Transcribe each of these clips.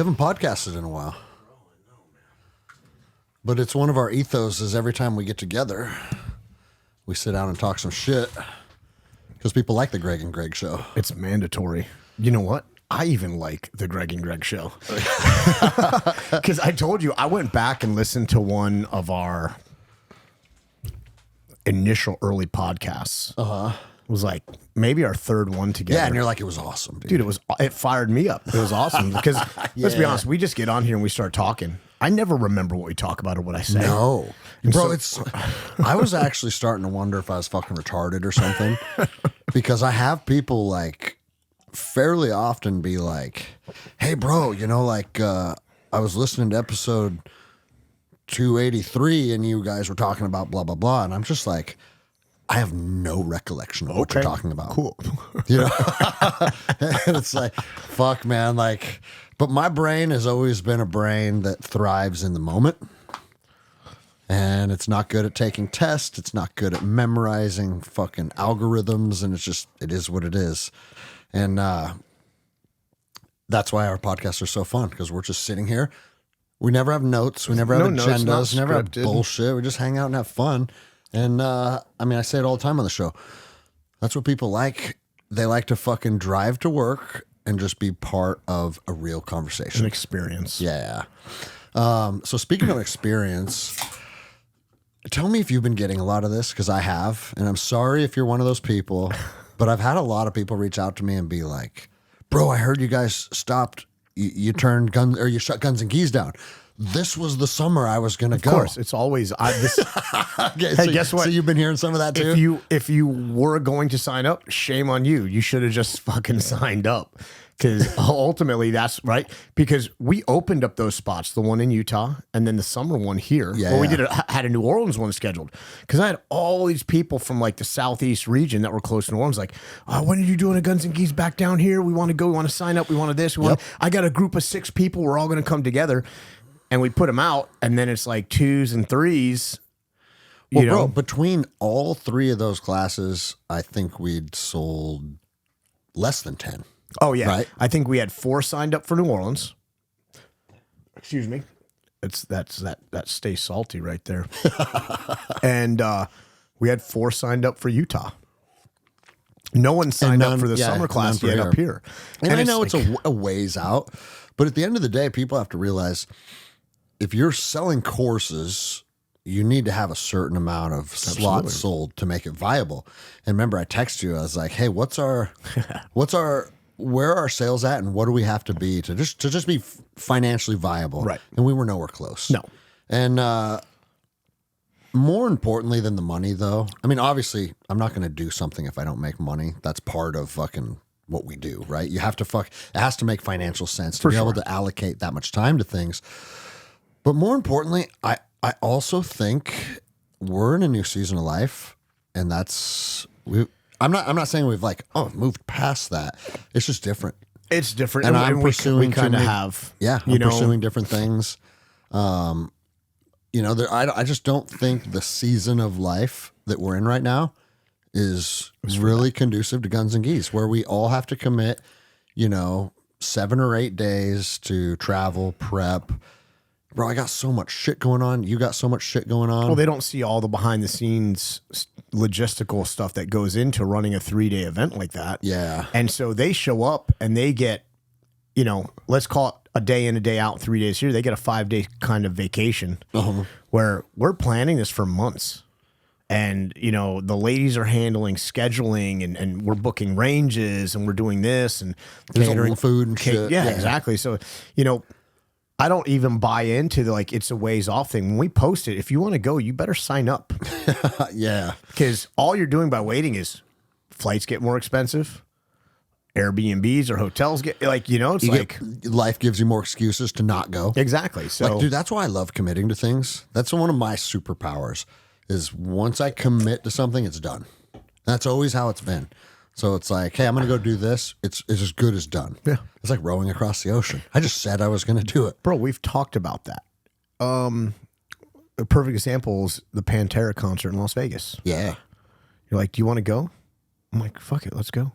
haven't podcasted in a while. But it's one of our ethos is every time we get together, we sit down and talk some shit. Because people like the Greg and Greg show. It's mandatory. You know what? I even like the Greg and Greg show. Because I told you, I went back and listened to one of our initial early podcasts. It was like maybe our third one together. Yeah, and you're like, it was awesome, dude. Dude, it fired me up. It was awesome. Because let's be honest, we just get on here and we start talking. I never remember what we talk about or what I say. No. And Bro, so, I was actually starting to wonder if I was fucking retarded or something. Because I have people like fairly often be like, hey, bro, you know, like I was listening to episode 283 and you guys were talking about blah, blah, blah. And I'm just like, I have no recollection of what you're talking about. Cool. You know? And it's like, fuck, man. Like, but my brain has always been a brain that thrives in the moment. And it's not good at taking tests. It's not good at memorizing fucking algorithms. And it's just, it is what it is. And that's why our podcasts are so fun, because we're just sitting here. We never have notes. We never have agendas. Never have bullshit. We just hang out and have fun. And I mean, I say it all the time on the show. That's what people like. They like to fucking drive to work and just be part of a real conversation. An experience. Yeah. So speaking of experience, tell me if you've been getting a lot of this, because I have. And I'm sorry if you're one of those people, but I've had a lot of people reach out to me and be like, bro, I heard you guys stopped. You turned guns, or you shut Guns and Keys down. This was the summer I was going to go. Of course, it's always this. Okay, hey, so, guess what? So you've been hearing some of that too? If you were going to sign up, shame on you. You should have just fucking signed up. Because ultimately that's right. Because we opened up those spots, the one in Utah and then the summer one here. Yeah. Well, we had a New Orleans one scheduled. Because I had all these people from like the Southeast region that were close to New Orleans, like, when are you doing a Guns and Keys back down here? We want to go. We want to sign up. We wanted this. I got a group of 6 people. We're all going to come together. And we put them out, and then it's like 2s and 3s. Well, bro, between all 3 of those classes, I think we'd sold less than 10. Oh, yeah. Right? I think we had 4 signed up for New Orleans. Excuse me. That stays salty right there. And we had 4 signed up for Utah. No one signed up for the summer class yet up here. And I know it's a ways out, but at the end of the day, people have to realize if you're selling courses, you need to have a certain amount of slots sold to make it viable. And remember, I texted you. I was like, "Hey, where are our sales at, and what do we have to be to just be financially viable?" Right. And we were nowhere close. No. And more importantly than the money, though, I mean, obviously, I'm not going to do something if I don't make money. That's part of fucking what we do, right? You have to it has to make financial sense to be able to allocate that much time to things. But more importantly, I also think we're in a new season of life, and I'm not saying we've moved past that. It's just different. It's different, and I'm pursuing. We kind of have, I'm pursuing different things. I just don't think the season of life that we're in right now is really conducive to Guns and Keys, where we all have to commit, 7 or 8 days to travel, prep. Bro, I got so much shit going on. You got so much shit going on. Well, they don't see all the behind the scenes logistical stuff that goes into running a 3-day event like that. Yeah. And so they show up and they get, let's call it a day in, a day out, 3 days here. They get a 5-day kind of vacation where we're planning this for months. And, the ladies are handling scheduling and we're booking ranges and we're doing this and catering food and shit. Yeah, exactly. So, I don't even buy into it's a ways off thing. When we post it, if you want to go, you better sign up. Yeah. Because all you're doing by waiting is flights get more expensive. Airbnbs or hotels get life gives you more excuses to not go. Exactly. So, dude, that's why I love committing to things. That's one of my superpowers is once I commit to something, it's done. That's always how it's been. So it's like, hey, I'm going to go do this. It's as good as done. Yeah. It's like rowing across the ocean. I just said I was going to do it. Bro, we've talked about that. A perfect example is the Pantera concert in Las Vegas. Yeah. You're like, do you want to go? I'm like, fuck it, let's go.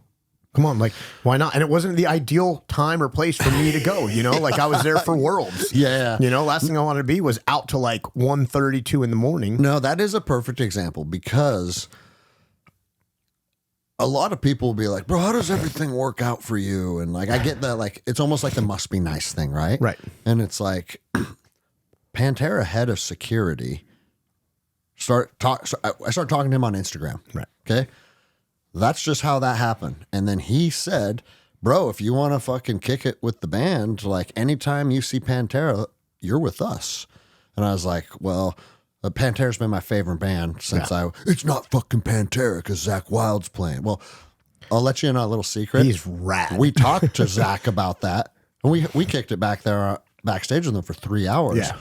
Come on, like, why not? And it wasn't the ideal time or place for me to go, like I was there for Worlds. Yeah. Last thing I wanted to be was out to like 1:32 in the morning. No, that is a perfect example because a lot of people will be like, bro, how does everything work out for you? And like, I get that, like, it's almost like the must be nice thing, right? Right. And it's like Pantera head of security I started talking to him on Instagram. Right. Okay. That's just how that happened. And then he said, bro, if you want to fucking kick it with the band, like anytime you see Pantera, you're with us. And I was like, well, Pantera's been my favorite band since it's not fucking Pantera because Zach Wild's playing. Well, I'll let you in on a little secret. He's rad. We talked to Zach about that. And we kicked it back there backstage with him for 3 hours. Yeah.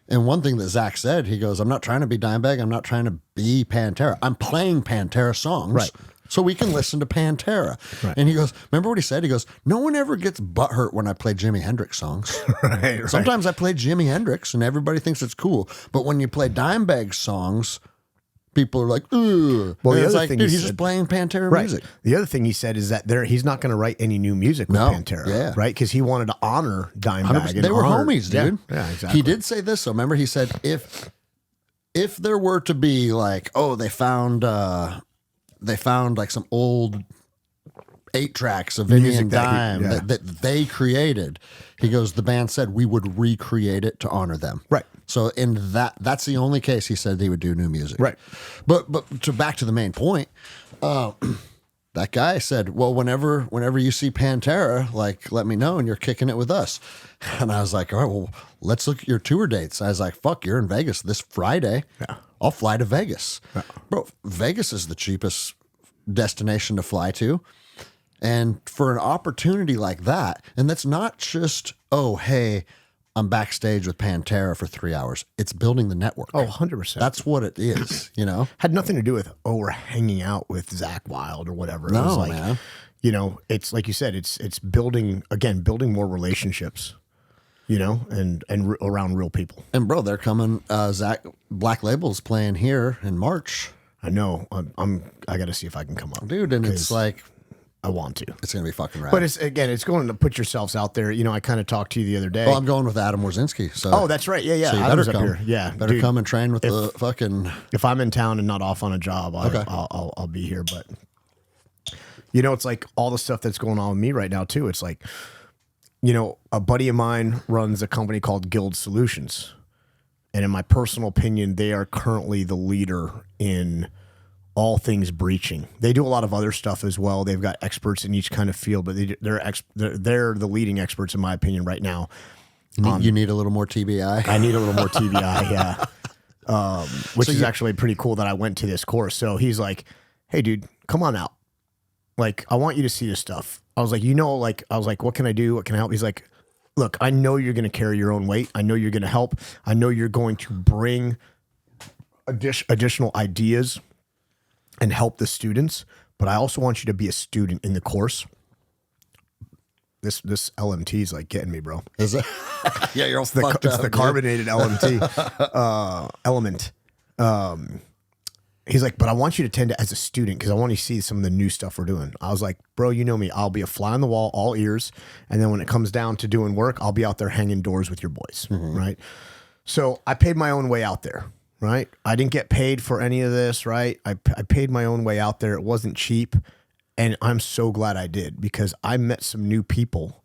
And one thing that Zach said, he goes, I'm not trying to be Dimebag. I'm not trying to be Pantera. I'm playing Pantera songs. Right. So we can listen to Pantera. Right. And he goes, remember what he said? He goes, no one ever gets butthurt when I play Jimi Hendrix songs. Right. Sometimes I play Jimi Hendrix and everybody thinks it's cool. But when you play Dimebag songs, people are like, ugh. Well, the it's other like, thing dude, he he's said- just playing Pantera Right. music. The other thing he said is that he's not going to write any new music with No. Pantera. Yeah. Right. Because he wanted to honor Dimebag. And They were honor- homies, dude. Yeah, exactly. He did say this. So remember, he said, if there were to be like, oh, they found like some old 8 tracks of Vinny Music and that he- Dime yeah. that they created. He goes, the band said we would recreate it to honor them. Right. So in that's the only case he said he would do new music. Right. But back to the main point, that guy said, well, whenever you see Pantera, like, let me know and you're kicking it with us. And I was like, all right, well, let's look at your tour dates. I was like, fuck, you're in Vegas this Friday. Yeah. I'll fly to Vegas. Yeah. Bro, Vegas is the cheapest destination to fly to. And for an opportunity like that, and that's not just, oh, hey, I'm backstage with Pantera for 3 hours. It's building the network. Oh, 100%. That's what it is, Had nothing to do with, we're hanging out with Zach Wild or whatever. It No, was like, man. It's like you said, it's building more relationships, and around real people. And bro, they're coming. Zach Black Label's playing here in March, I know. I got to see if I can come up, dude. And it's like, I want to. it's gonna be fucking rad. But it's going to put yourselves out there. I kind of talked to you the other day. well, I'm going with Adam Warzinski. So Oh, that's right. Yeah. so you Adam's better up come. here. Yeah, better dude, come and train with the fucking. If I'm in town and not off on a job, Okay. I'll be here. But it's like all the stuff that's going on with me right now too. It's like, a buddy of mine runs a company called Guild Solutions, and in my personal opinion, they are currently the leader in all things breaching. They do a lot of other stuff as well. They've got experts in each kind of field, but they're the leading experts in my opinion right now. You need a little more TBI. I need a little more TBI, yeah. Which is actually pretty cool that I went to this course. So he's like, hey, dude, come on out. Like, I want you to see this stuff. I was like, I was like, what can I do? What can I help? He's like, look, I know you're going to carry your own weight. I know you're going to help. I know you're going to bring additional ideas and help the students. But I also want you to be a student in the course. This LMT is like getting me, bro. Is it? Yeah, you're all fucked up. It's the carbonated LMT element. He's like, but I want you to attend it as a student because I want you to see some of the new stuff we're doing. I was like, bro, you know me. I'll be a fly on the wall, all ears. And then when it comes down to doing work, I'll be out there hanging doors with your boys, right? So I paid my own way out there, right? I didn't get paid for any of this, right? I paid my own way out there. It wasn't cheap. And I'm so glad I did because I met some new people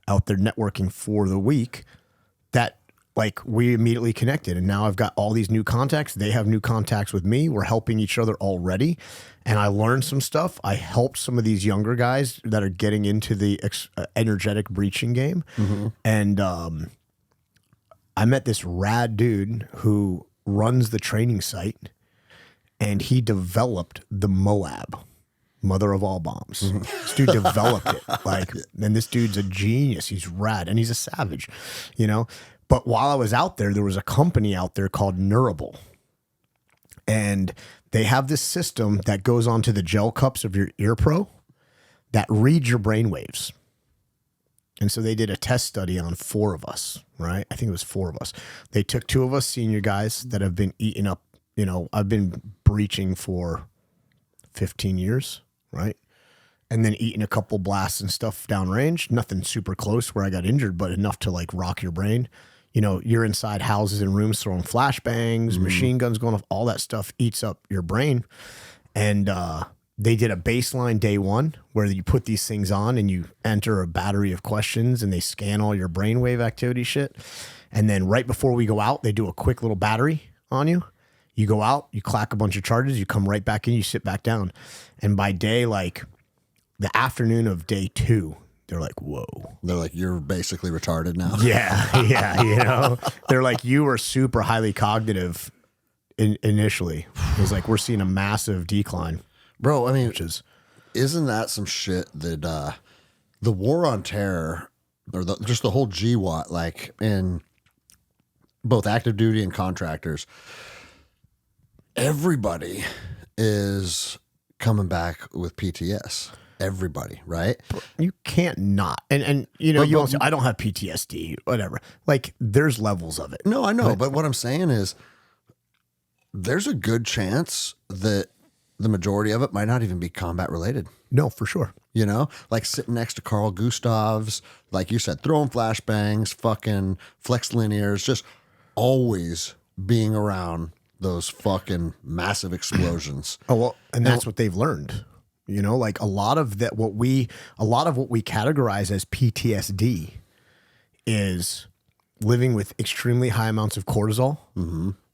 out there networking for the week that like we immediately connected. And now I've got all these new contacts. They have new contacts with me. We're helping each other already. And I learned some stuff. I helped some of these younger guys that are getting into the energetic breaching game. And I met this rad dude who runs the training site and he developed the Moab. Mother of all bombs. This dude developed it. Like, and this dude's a genius. He's rad and he's a savage, But while I was out there, there was a company out there called Neurable. And they have this system that goes onto the gel cups of your ear pro that reads your brain waves. And so they did a test study on 4 of us, right? I think it was 4 of us. They took 2 of us senior guys that have been eating up, I've been breaching for 15 years. Right. and then eating a couple blasts and stuff downrange. Nothing super close where I got injured, but enough to like rock your brain. You know, you're inside houses and rooms throwing flashbangs, machine guns going off. All that stuff eats up your brain. And they did a baseline day one where you put these things on and you enter a battery of questions and they scan all your brainwave activity shit. And then right before we go out, they do a quick little battery on you. You go out, you clack a bunch of charges, you come right back in, you sit back down. And by day, like the afternoon of day 2, they're like, whoa. They're like, you're basically retarded now. Yeah, yeah, you know? They're like, you were super highly cognitive initially. It was like, we're seeing a massive decline. Bro, I mean, isn't that some shit that the war on terror, or just the whole GWAT, like in both active duty and contractors, everybody is coming back with PTS. Everybody, right? You can't not. And you know, you also, I don't have PTSD, whatever. Like, there's levels of it. No, I know. But what I'm saying is there's a good chance that the majority of it might not even be combat related. No, for sure. You know, like sitting next to Carl Gustavs, like you said, throwing flashbangs, fucking flex linears, just always being around those fucking massive explosions. Oh, well, and that's what they've learned. You know, like a lot of what we categorize as PTSD is living with extremely high amounts of cortisol,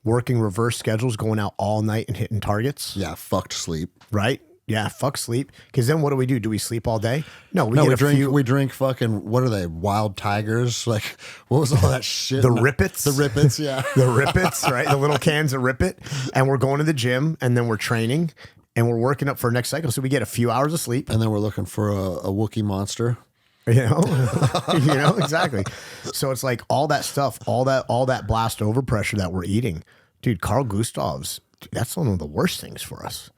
working reverse schedules, going out all night and hitting targets. Yeah, fucked sleep. Right? Yeah, fuck sleep. Because then what do? Do we sleep all day? No, we drink fucking, what are they, wild tigers? Like, what was all that shit? The Rippets. The Rippets, yeah. The Rippets, right? The little cans of Rippet. And we're going to the gym and then we're training and we're working up for next cycle. So we get a few hours of sleep. And then we're looking for a Wookiee monster. You know, exactly. So it's like all that stuff, all that blast over pressure that we're eating. Dude, Carl Gustavs, that's one of the worst things for us.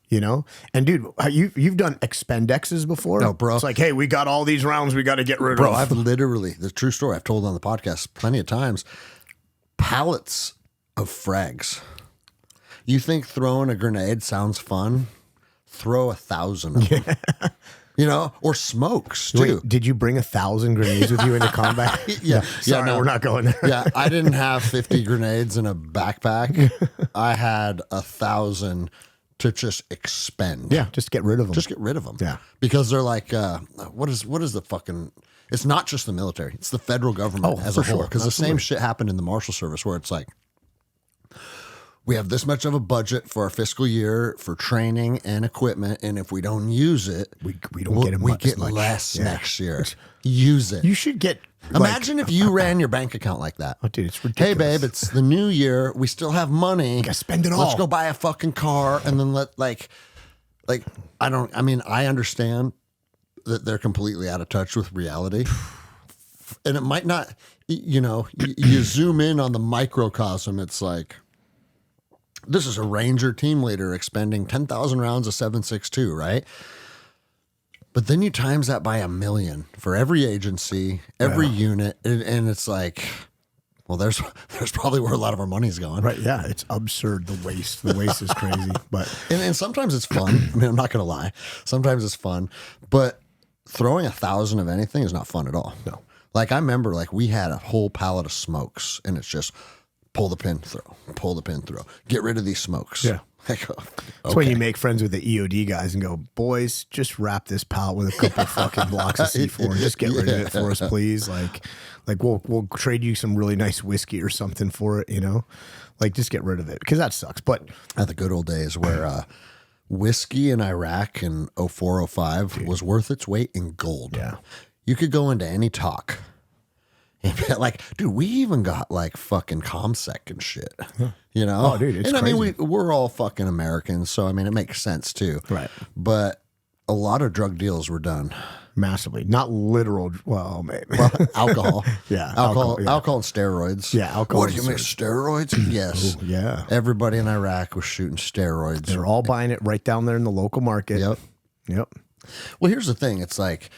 You know, and dude, you've done expendexes before. No, bro. It's like, hey, we got all these rounds we got to get rid of. Bro, I've literally, the true story I've told on the podcast plenty of times, pallets of frags. You think throwing a grenade sounds fun? Throw 1,000 of them. You know, or smokes too. Wait, did you bring 1,000 grenades with you into combat? Yeah. Sorry, no. We're not going there. Yeah, I didn't have 50 grenades in a backpack. I had 1,000 to just expend. Yeah, just get rid of them. Just get rid of them. Yeah. Because they're like, what is the fucking, it's not just the military, it's the federal government as a whole. Because the same shit happened in the Marshal Service where it's like, we have this much of a budget for our fiscal year for training and equipment, and if we don't use it, we don't get it much. We get less next year. Use it. You should get. Imagine if you ran your bank account like that. Oh, dude, it's ridiculous. Hey, babe, it's the new year. We still have money. Gotta spend it all. Let's go buy a fucking car, and then I understand that they're completely out of touch with reality, and it might not. You know, you zoom in on the microcosm. It's like, this is a Ranger team leader expending 10,000 rounds of 7.62, right? But then you times that by 1 million for every agency, every unit, and it's like, well, there's probably where a lot of our money's going. Right, yeah, it's absurd, the waste. The waste is crazy. But and sometimes it's fun. I mean, I'm not going to lie. Sometimes it's fun. But throwing 1,000 of anything is not fun at all. No. Like, I remember, like, we had a whole pallet of smokes, and it's just, pull the pin, throw. Get rid of these smokes. Yeah. Like, That's when you make friends with the EOD guys and go, boys, just wrap this pallet with a couple fucking blocks of C4 and just get rid of it for us, please. Like we'll trade you some really nice whiskey or something for it, you know? Like, just get rid of it because that sucks. But at the good old days where whiskey in Iraq in 04, 05 was worth its weight in gold. Yeah. You could go into any talk. And be like, dude, we even got like fucking ComSec and shit, you know? Oh, dude, it's crazy. crazy. I mean, we're all fucking Americans, so I mean, it makes sense too. Right. But a lot of drug deals were done. Massively. Not literal, well, maybe. Well, alcohol. Yeah. Alcohol and steroids. Yeah, alcohol. What, do you make steroids? Yes. Ooh, yeah. Everybody in Iraq was shooting steroids. They're all buying it right down there in the local market. Yep. Well, here's the thing. It's like,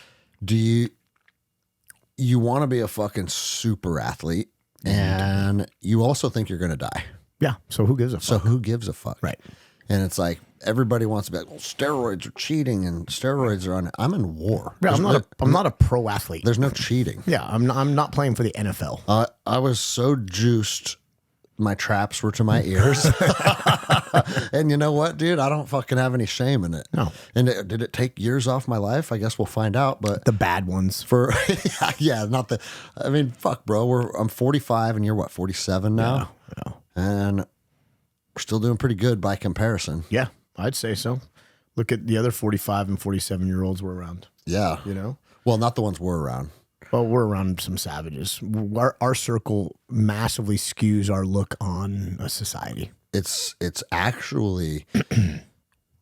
you want to be a fucking super athlete, and you also think you're going to die. Yeah. So who gives a fuck? So who gives a fuck? Right. And it's like, everybody wants to be like, well, steroids are cheating and steroids are on it. I'm in war. Yeah, I'm not a pro athlete. There's no cheating. Yeah, I'm not playing for the NFL. I was so juiced. My traps were to my ears. And you know what, dude? I don't fucking have any shame in it. No. And did it take years off my life? I guess we'll find out. But The bad ones. not the, I mean, fuck, bro. I'm 45 and you're what, 47 now? Yeah. And we're still doing pretty good by comparison. Yeah, I'd say so. Look at the other 45 and 47-year-olds we're around. Yeah. You know? Well, not the ones we're around. Well, we're around some savages. Our circle massively skews our look on a society. It's actually,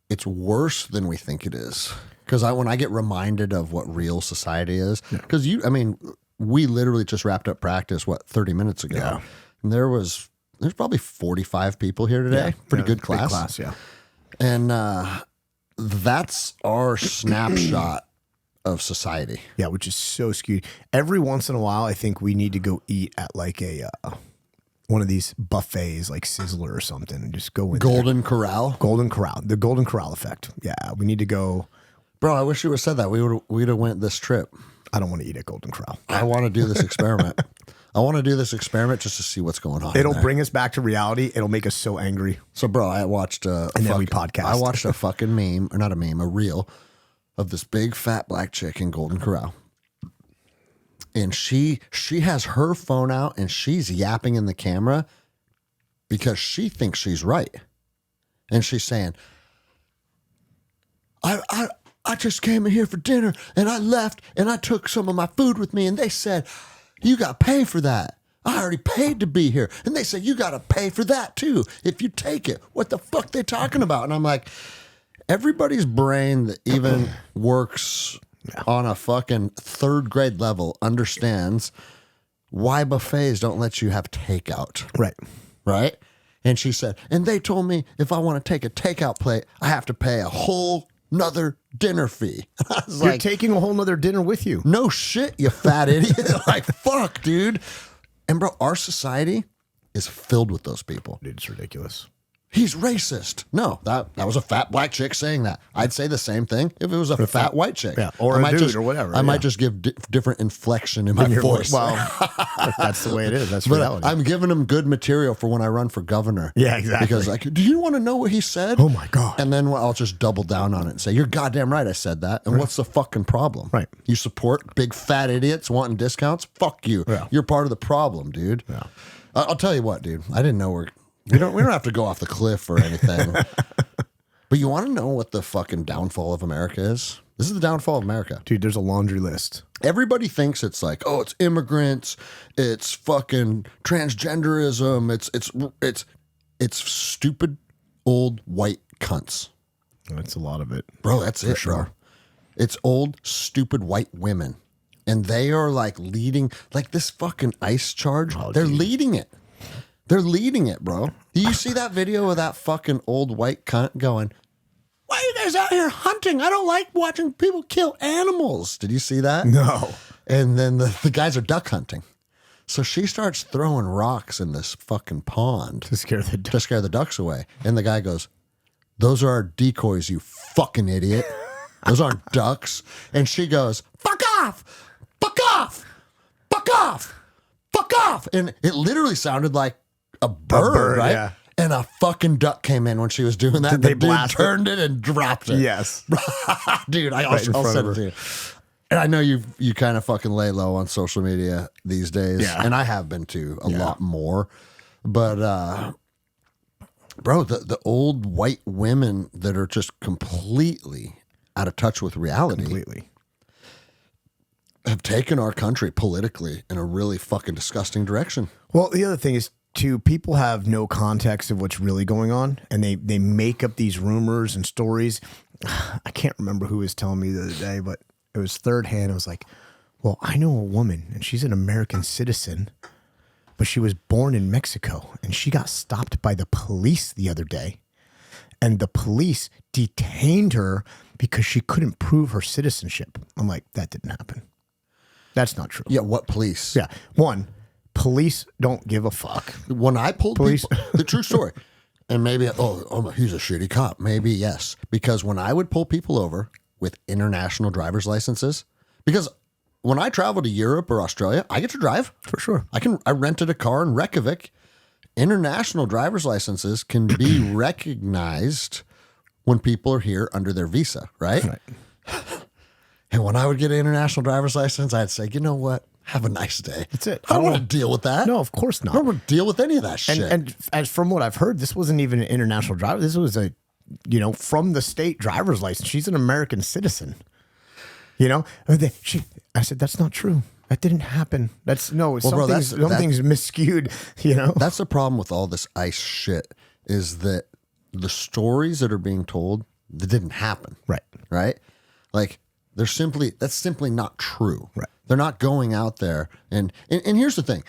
it's worse than we think it is. Because when I get reminded of what real society is, because we literally just wrapped up practice, 30 minutes ago. Yeah. And there's probably 45 people here today. Yeah. Pretty good class. Big class, yeah. And that's our snapshot of society. Yeah, which is so skewed. Every once in a while, I think we need to go eat at like a one of these buffets, like Sizzler or something, and just go in Golden Corral. Golden Corral, the Golden Corral effect. Yeah, we need to go. Bro, I wish you would have said that. We'd have went this trip. I don't want to eat at Golden Corral. I want to do this experiment. I want to do this experiment just to see what's going on. It'll bring us back to reality. It'll make us so angry. So, bro, I watched and then we podcast. I watched a fucking meme, or not a meme, a reel of this big fat black chick in Golden Corral. And she has her phone out and she's yapping in the camera because she thinks she's right. And she's saying, I just came in here for dinner and I left and I took some of my food with me and they said, you got to pay for that. I already paid to be here. And they said, you got to pay for that too if you take it. What the fuck they talking about? And I'm like, everybody's brain that even works on a fucking third grade level understands why buffets don't let you have takeout. Right. Right? And she said, and they told me if I want to take a takeout plate, I have to pay a whole nother dinner fee. I was You're like, taking a whole nother dinner with you. no shit, you fat idiot. Like, fuck, dude. And bro, our society is filled with those people. Dude, it's ridiculous. He's racist. No, that was a fat black chick saying that. I'd say the same thing if it was a fat white chick. Yeah, or a dude or whatever. I might just give different inflection in my voice. Well, that's the way it is. That's But reality. I'm giving him good material for when I run for governor. Yeah, exactly. Because like, do you want to know what he said? Oh my God. And then I'll just double down on it and say, you're goddamn right I said that. And what's the fucking problem? Right. You support big fat idiots wanting discounts? Fuck you. Yeah. You're part of the problem, dude. Yeah. I'll tell you what, dude. I didn't know we don't have to go off the cliff or anything. But you want to know what the fucking downfall of America is? This is the downfall of America. Dude, there's a laundry list. Everybody thinks it's like, oh, it's immigrants, it's fucking transgenderism, it's stupid old white cunts. That's a lot of it. Bro, that's it, bro. It's old, stupid white women. And they are like leading, like this fucking ICE charge. They're leading it. They're leading it, bro. Do you see that video of that fucking old white cunt going, why are you guys out here hunting? I don't like watching people kill animals. Did you see that? No. And then the guys are duck hunting. So she starts throwing rocks in this fucking pond To scare the ducks away. And the guy goes, those are our decoys, you fucking idiot. Those aren't ducks. And she goes, fuck off, fuck off, fuck off, fuck off. And it literally sounded like a bird, right? Yeah. And a fucking duck came in when she was doing that. Did they the dude blast turned it and dropped it. Yes. Dude, I'll Right in front send of it her. to you. And I know you kind of fucking lay low on social media these days. Yeah. And I have been too, a lot more. But bro, the old white women that are just completely out of touch with reality Completely. have taken our country politically in a really fucking disgusting direction. Well, the other thing is, too, people have no context of what's really going on, and they make up these rumors and stories. I can't remember who was telling me the other day, but it was third hand. It was like, well, I know a woman, and she's an American citizen, but she was born in Mexico, and she got stopped by the police the other day, and the police detained her because she couldn't prove her citizenship. I'm like, that didn't happen. That's not true. Yeah, what police? Yeah. One, police don't give a fuck. When I pulled Police- people, the true story, And maybe, he's a shitty cop. Maybe, yes. Because when I would pull people over with international driver's licenses, because when I travel to Europe or Australia, I get to drive. For sure. I rented a car in Reykjavik. International driver's licenses can be recognized when people are here under their visa, right? And when I would get an international driver's license, I'd say, you know what? Have a nice day. That's it. I don't want to deal with that. No, of course not. I don't want to deal with any of that shit. And as from what I've heard, this wasn't even an international driver. This was a, from the state driver's license. She's an American citizen. I said, that's not true. That didn't happen. Something's miscued, That's the problem with all this ICE shit is that the stories that are being told, that didn't happen. Right? Like, that's simply not true. Right. They're not going out there. And here's the thing.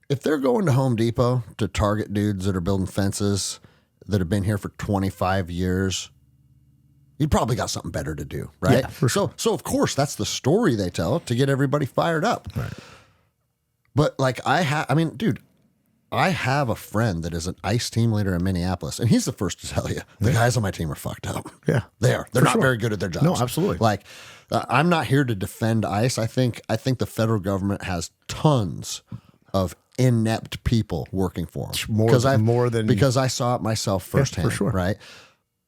If they're going to Home Depot to target dudes that are building fences that have been here for 25 years, you probably got something better to do, right? Yeah, for sure. So of course, that's the story they tell to get everybody fired up. Right. But like I have a friend that is an ICE team leader in Minneapolis, and he's the first to tell you the guys on my team are fucked up. Yeah, they are. They're not very good at their jobs. No, absolutely. Like, I'm not here to defend ICE. I think the federal government has tons of inept people working for them. Because I saw it myself firsthand. For sure. Right.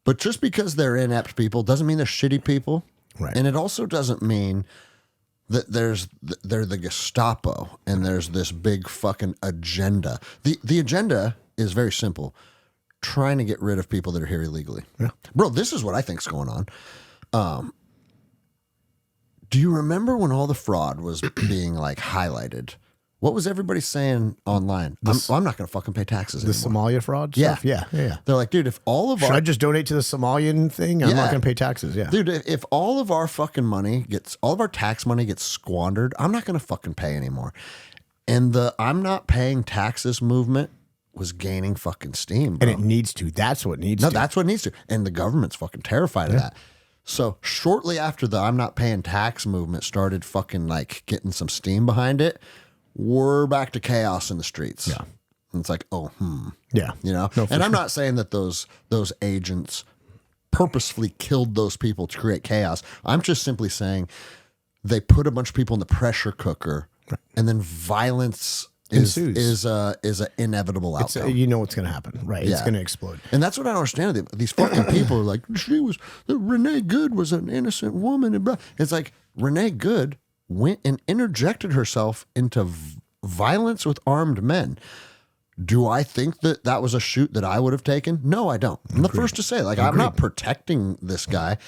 But just because they're inept people doesn't mean they're shitty people. Right. And it also doesn't mean that they're the Gestapo and there's this big fucking agenda. The agenda is very simple. Trying to get rid of people that are here illegally. Yeah. Bro, this is what I think's going on. Do you remember when all the fraud was being like highlighted? What was everybody saying online? I'm not going to fucking pay taxes anymore. Somalia fraud Yeah. stuff? Yeah. They're like, dude, if all of Should I just donate to the Somalian thing? I'm not going to pay taxes. Yeah. Dude, if all of our tax money gets squandered, I'm not going to fucking pay anymore. And the I'm not paying taxes movement was gaining fucking steam, bro. And it needs to. That's what needs No, to. that's what it needs to. And the government's fucking terrified of that. So shortly after the I'm not paying tax movement started fucking like getting some steam behind it, we're back to chaos in the streets. Yeah. And it's like, Yeah. No, and I'm not saying that those agents purposefully killed those people to create chaos. I'm just simply saying they put a bunch of people in the pressure cooker, and then violence is an inevitable outcome. You know what's going to happen, right? It's going to explode. And that's what I don't understand. These fucking people are like, Renee Good was an innocent woman. And it's like, Renee Good went and interjected herself into violence with armed men. Do I think that was a shoot that I would have taken? No, I don't. I'm the first to say, like, I'm not protecting this guy.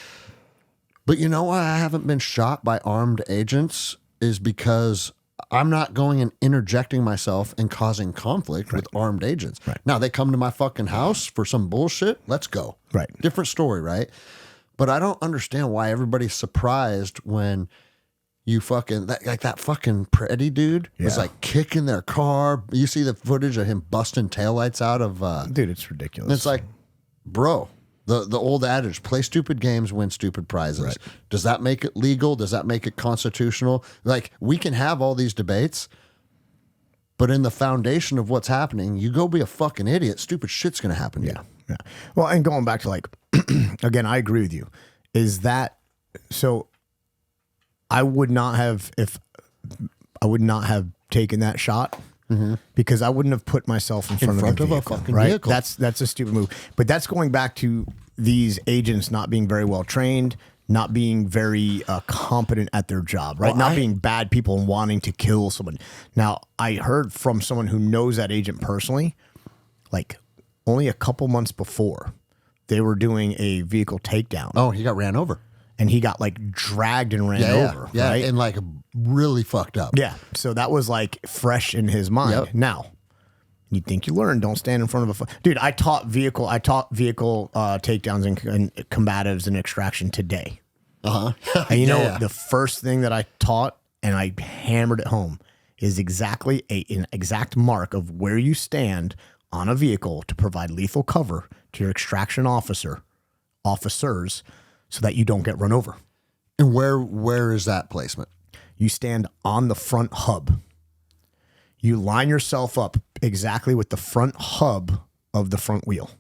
But you know why I haven't been shot by armed agents is because I'm not going and interjecting myself and causing conflict with armed agents. Right. Now, they come to my fucking house for some bullshit. Let's go. Right. Different story, right? But I don't understand why everybody's surprised when you fucking, that fucking Pretty dude was like kicking their car. You see the footage of him busting taillights out of. Dude, it's ridiculous. It's like, bro, the old adage, play stupid games, win stupid prizes. Right. Does that make it legal? Does that make it constitutional? Like, we can have all these debates, but in the foundation of what's happening, you go be a fucking idiot, stupid shit's going to happen to you. Yeah. Well, and going back to like, again, I agree with you. Is that, so I would not have taken that shot because I wouldn't have put myself in front of a fucking vehicle. That's a stupid move. But that's going back to these agents not being very well trained, not being very competent at their job, right? Not being bad people and wanting to kill someone. Now, I heard from someone who knows that agent personally, like only a couple months before, they were doing a vehicle takedown. Oh, he got ran over. And he got like dragged and ran over. Yeah, right? and like really fucked up. Yeah. So that was like fresh in his mind. Yep. Now, you think you learn, don't stand in front of a dude. I taught vehicle takedowns and combatives and extraction today. And you know, the first thing that I taught and I hammered it home is exactly an exact mark of where you stand on a vehicle to provide lethal cover to your extraction officers so that you don't get run over. And where is that placement? You stand on the front hub. You line yourself up exactly with the front hub of the front wheel.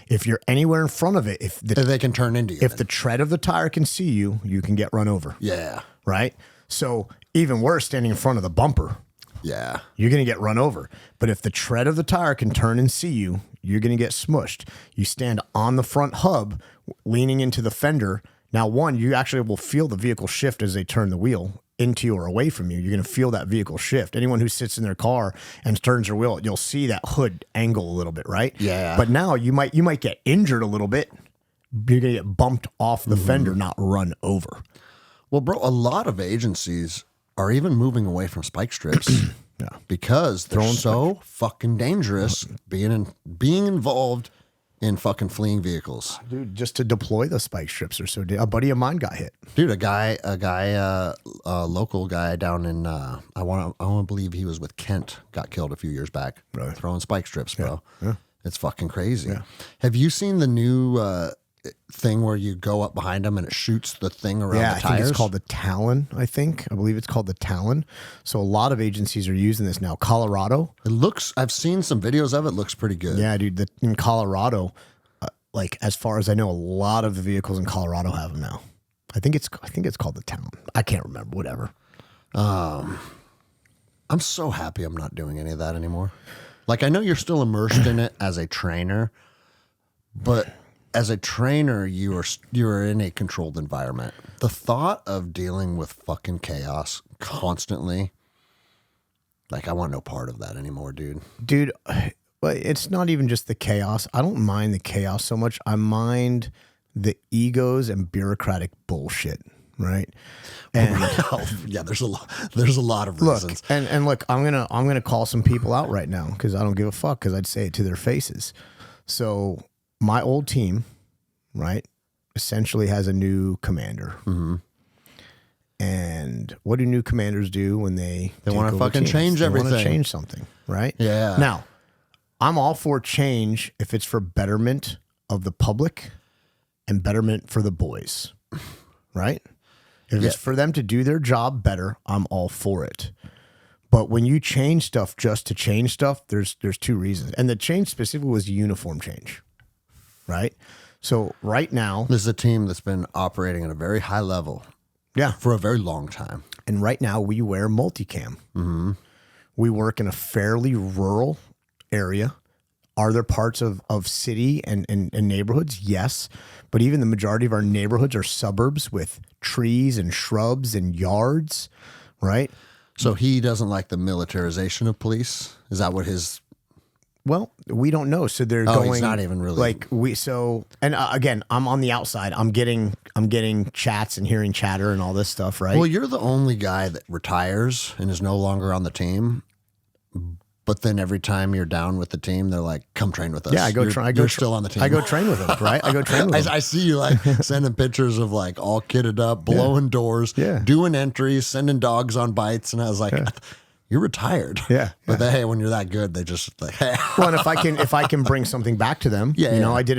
If you're anywhere in front of it, if they can turn into you. If the tread of the tire can see you, you can get run over. Yeah. Right? So even worse, standing in front of the bumper. Yeah. You're going to get run over. But if the tread of the tire can turn and see you, you're going to get smushed. You stand on the front hub, leaning into the fender. Now, one, you actually will feel the vehicle shift as they turn the wheel into you or away from you. You're going to feel that vehicle shift. Anyone who sits in their car and turns their wheel, you'll see that hood angle a little bit, right? Yeah. But now you might get injured a little bit. You're going to get bumped off the fender, not run over. Well, bro, a lot of agencies are even moving away from spike strips because they're so fucking dangerous being involved in fucking fleeing vehicles. Dude, just to deploy the spike strips or so. A buddy of mine got hit. Dude, a local guy down in I want to believe he was with Kent, got killed a few years back. Really? Throwing spike strips, bro. Yeah. It's fucking crazy. Yeah. Have you seen the new thing where you go up behind them and it shoots the thing around the tires? I think it's called the Talon, I believe it's called the Talon. So a lot of agencies are using this now. Colorado. I've seen some videos of it. Looks pretty good. Yeah, dude. In Colorado, like as far as I know, a lot of the vehicles in Colorado have them now. I think it's called the Talon. I can't remember. Whatever. I'm so happy I'm not doing any of that anymore. Like, I know you're still immersed in it as a trainer, but as a trainer, you're in a controlled environment. The thought of dealing with fucking chaos constantly, like, I want no part of that anymore, dude. Dude, but it's not even just the chaos. I don't mind the chaos so much. I mind the egos and bureaucratic bullshit, right? And yeah, there's a lot of reasons. Look, and look, I'm gonna call some people out right now because I don't give a fuck, because I'd say it to their faces. So my old team, right, essentially has a new commander. Mm-hmm. And what do new commanders do when they want to fucking change everything? They want to change something, right? Yeah. Now, I'm all for change if it's for betterment of the public and betterment for the boys, right? If it's for them to do their job better, I'm all for it. But when you change stuff just to change stuff, there's two reasons. And the change specifically was uniform change, right? So right now, this is a team that's been operating at a very high level for a very long time. And right now we wear multicam. Mm-hmm. We work in a fairly rural area. Are there parts of city and neighborhoods? Yes. But even the majority of our neighborhoods are suburbs with trees and shrubs and yards, right? So he doesn't like the militarization of police? Is that what his... Well, we don't know. So they're going... He's not even really... And again, I'm on the outside. I'm getting chats and hearing chatter and all this stuff, right? Well, you're the only guy that retires and is no longer on the team. But then every time you're down with the team, they're like, come train with us. Yeah, You're still on the team. I go train with them, right? I go train with them. I see you like sending pictures of like all kitted up, blowing doors, doing entries, sending dogs on bites. And I was like, you're retired. Yeah. But hey, when you're that good, they just like, hey. Well, and if I can bring something back to them, you know, I did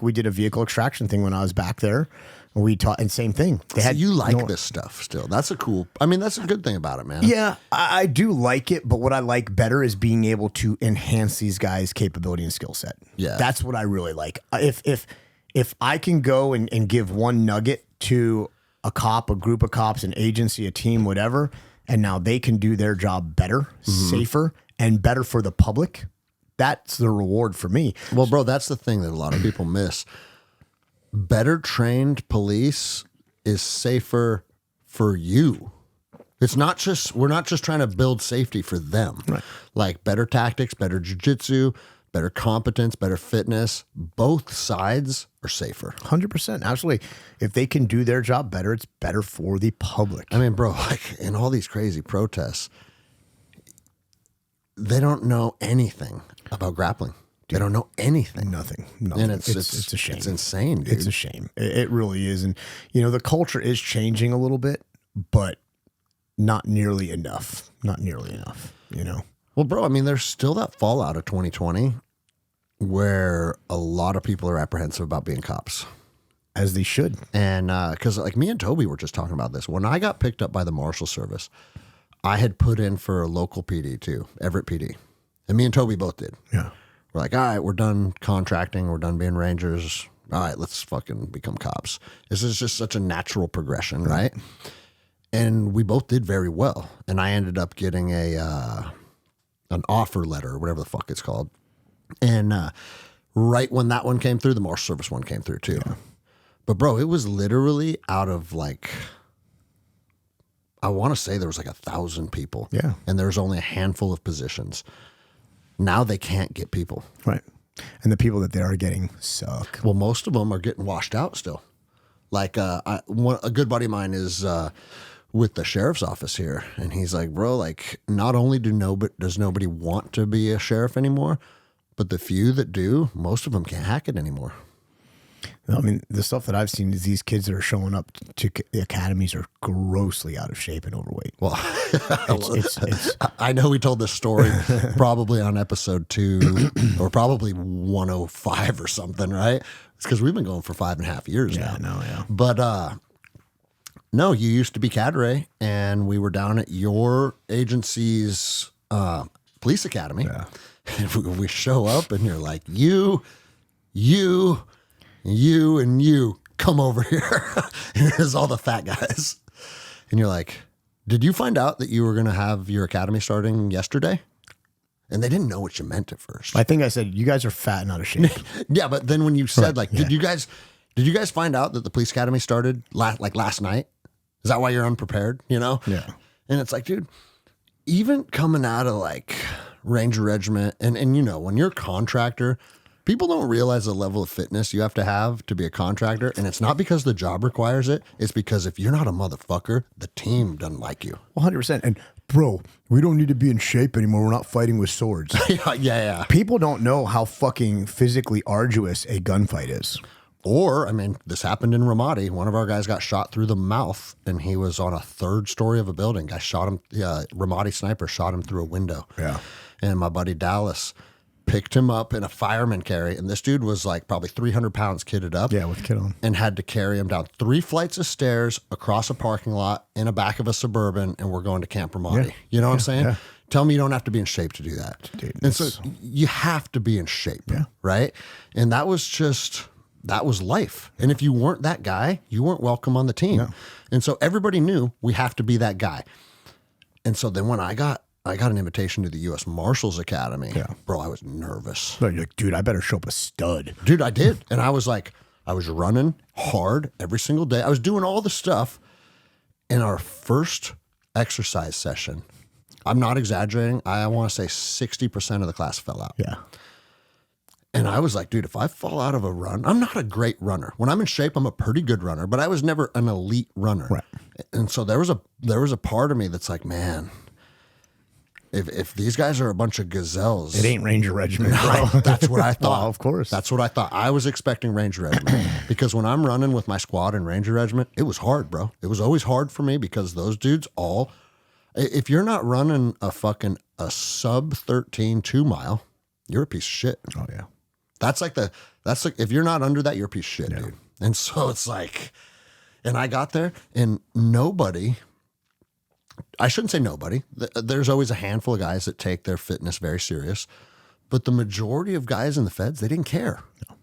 we did a vehicle extraction thing when I was back there. We taught, and same thing. You like this stuff still. That's a good thing about it, man. Yeah, I do like it, but what I like better is being able to enhance these guys' capability and skill set. Yeah. That's what I really like. If I can go and give one nugget to a cop, a group of cops, an agency, a team, whatever, and now they can do their job better, safer, and better for the public, that's the reward for me. Well, bro, that's the thing that a lot of people miss. Better trained police is safer for you. We're not just trying to build safety for them. Right. Like better tactics, better jiu-jitsu, better competence, better fitness. Both sides are safer. 100%. Absolutely. If they can do their job better, it's better for the public. I mean, bro, like in all these crazy protests, they don't know anything about grappling. They don't know anything. Nothing. And it's a shame. It's insane, dude. It's a shame. It really is. And, you know, the culture is changing a little bit, but not nearly enough. Not nearly enough, you know? Well, bro, I mean, there's still that fallout of 2020 where a lot of people are apprehensive about being cops. As they should. And because like me and Toby were just talking about this. When I got picked up by the Marshal Service, I had put in for a local PD too, Everett PD. And me and Toby both did. Yeah. We're like, all right, we're done contracting. We're done being Rangers. All right, let's fucking become cops. This is just such a natural progression, right? And we both did very well. And I ended up getting an offer letter or whatever the fuck it's called. And right when that one came through, the Marshal Service one came through too. Yeah. But bro, it was literally out of like, I want to say there was like 1,000 people. Yeah. And there was only a handful of positions. Now they can't get people. Right. And the people that they are getting suck. Well, most of them are getting washed out still. Like a good buddy of mine is with the sheriff's office here. And he's like, bro, like not only does nobody want to be a sheriff anymore, but the few that do, most of them can't hack it anymore. I mean, the stuff that I've seen is these kids that are showing up to the academies are grossly out of shape and overweight. Well, I know we told this story probably on episode 2 or probably 105 or something, right? It's because we've been going for 5.5 years now. Yeah. But no, you used to be cadre, and we were down at your agency's police academy. Yeah. And we show up, and you're like, you, and you come over here. And here's all the fat guys. And you're like, did you find out that you were going to have your academy starting yesterday? And they didn't know what you meant at first. I think I said, you guys are fat and out of shape. Yeah, but then when you said, like, did you guys find out that the police academy started last night? Is that why you're unprepared, you know? Yeah. And it's like, dude, even coming out of like Ranger Regiment, and you know, when you're a contractor, people don't realize the level of fitness you have to be a contractor. And it's not because the job requires it. It's because if you're not a motherfucker, the team doesn't like you. 100%. And bro, we don't need to be in shape anymore. We're not fighting with swords. Yeah. People don't know how fucking physically arduous a gunfight is. Or, I mean, this happened in Ramadi. One of our guys got shot through the mouth, and he was on a 3rd story of a building. Guy shot him, Ramadi sniper shot him through a window. Yeah. And my buddy Dallas picked him up in a fireman carry, and this dude was like probably 300 pounds kitted up. Yeah, with kid on. And had to carry him down 3 flights of stairs across a parking lot in the back of a Suburban, and we're going to Camp Ramadi. Yeah. You know what I'm saying? Yeah. Tell me you don't have to be in shape to do that. Dude, and so you have to be in shape, right? And that was life. And if you weren't that guy, you weren't welcome on the team. No. And so everybody knew we have to be that guy. And so then when I got an invitation to the U.S. Marshals Academy, bro, I was nervous. No, you're like, dude, I better show up a stud. Dude, I did. And I was like, I was running hard every single day. I was doing all the stuff. In our first exercise session, I'm not exaggerating, I want to say 60% of the class fell out. Yeah. And I was like, dude, if I fall out of a run, I'm not a great runner. When I'm in shape, I'm a pretty good runner, but I was never an elite runner. Right. And so there was a part of me that's like, man, if these guys are a bunch of gazelles, it ain't Ranger Regiment, bro. That's what I thought. Well, of course. That's what I thought. I was expecting Ranger Regiment because when I'm running with my squad in Ranger Regiment, it was hard, bro. It was always hard for me because those dudes if you're not running a sub 13 2-mile, you're a piece of shit. Oh yeah. That's like if you're not under that, you're a piece of shit, dude. And so it's like, and I got there and I shouldn't say nobody. There's always a handful of guys that take their fitness very serious, but the majority of guys in the feds, they didn't care. No.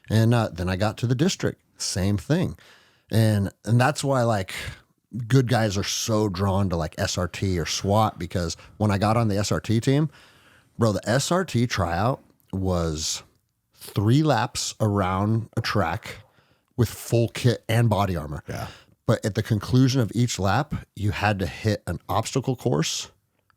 And then I got to the district, same thing. And that's why like good guys are so drawn to like SRT or SWAT, because when I got on the SRT team, bro, the SRT tryout was 3 laps around a track with full kit and body armor. Yeah. But at the conclusion of each lap, you had to hit an obstacle course.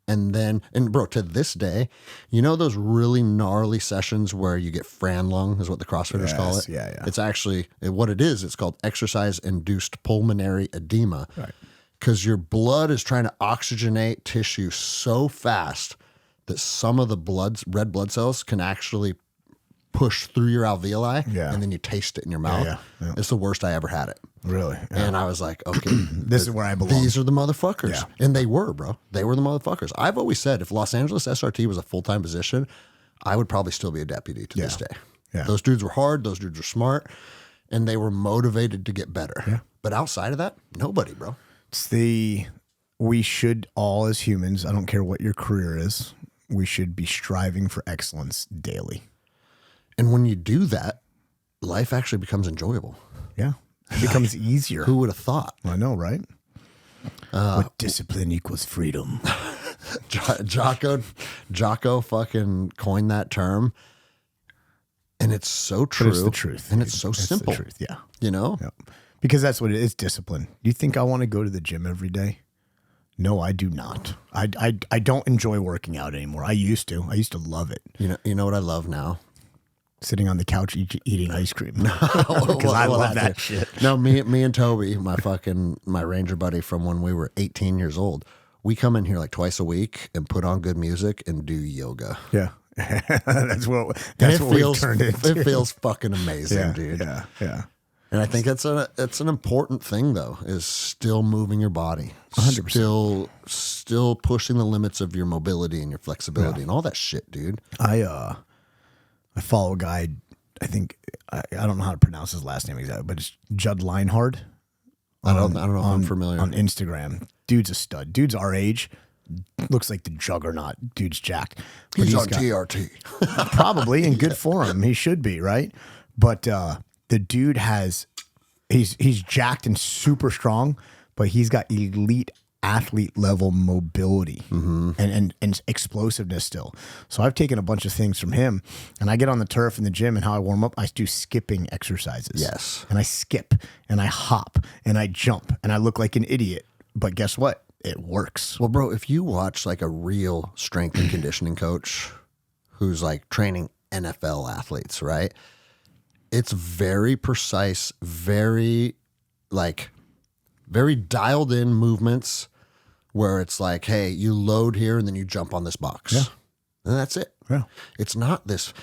And bro, to this day, you know those really gnarly sessions where you get Fran lung is what the CrossFitters call it? Yeah. It's actually, what it is, it's called exercise-induced pulmonary edema. Right. Because your blood is trying to oxygenate tissue so fast that some of the red blood cells can actually push through your alveoli, and then you taste it in your mouth. Yeah. It's the worst I ever had it. Really? Yeah. And I was like, okay, this is where I belong. These are the motherfuckers. Yeah. And they were, bro. They were the motherfuckers. I've always said if Los Angeles SRT was a full-time position, I would probably still be a deputy to this day. Yeah. Those dudes were hard. Those dudes were smart. And they were motivated to get better. Yeah. But outside of that, nobody, bro. We should all as humans, I don't care what your career is, we should be striving for excellence daily. And when you do that, life actually becomes enjoyable. Yeah. It becomes easier. Who would have thought? I know, right? What discipline equals freedom. Jocko fucking coined that term. And it's so true. But it's the truth. And it's so simple. The truth, yeah. You know? Yeah. Because that's what it is, discipline. Do you think I want to go to the gym every day? No, I do not. I don't enjoy working out anymore. I used to. I used to love it. You know what I love now? Sitting on the couch eating ice cream. Because I love that shit. No, me and Toby, my Ranger buddy from when we were 18 years old, we come in here like twice a week and put on good music and do yoga. Yeah. That's what we've turned into. It feels fucking amazing, dude. Yeah. And I think it's an important thing though, is still moving your body. 100%. Still pushing the limits of your mobility and your flexibility and all that shit, dude. I follow a guy, I think I don't know how to pronounce his last name exactly, but it's Judd Leinhard. I don't know if I'm familiar. On Instagram. Dude's a stud. Dude's our age. Looks like the juggernaut. Dude's jacked. But he's on TRT. Probably, and good for him. He should be, right? But the dude he's jacked and super strong, but he's got elite athlete level mobility and explosiveness still. So I've taken a bunch of things from him, and I get on the turf in the gym, and how I warm up, I do skipping exercises. Yes. And I skip and I hop and I jump and I look like an idiot. But guess what? It works. Well, bro, if you watch like a real strength and conditioning coach who's like training NFL athletes, right? It's very precise, very dialed in movements where it's like, hey, you load here and then you jump on this box. Yeah. And that's it. Yeah. It's not this,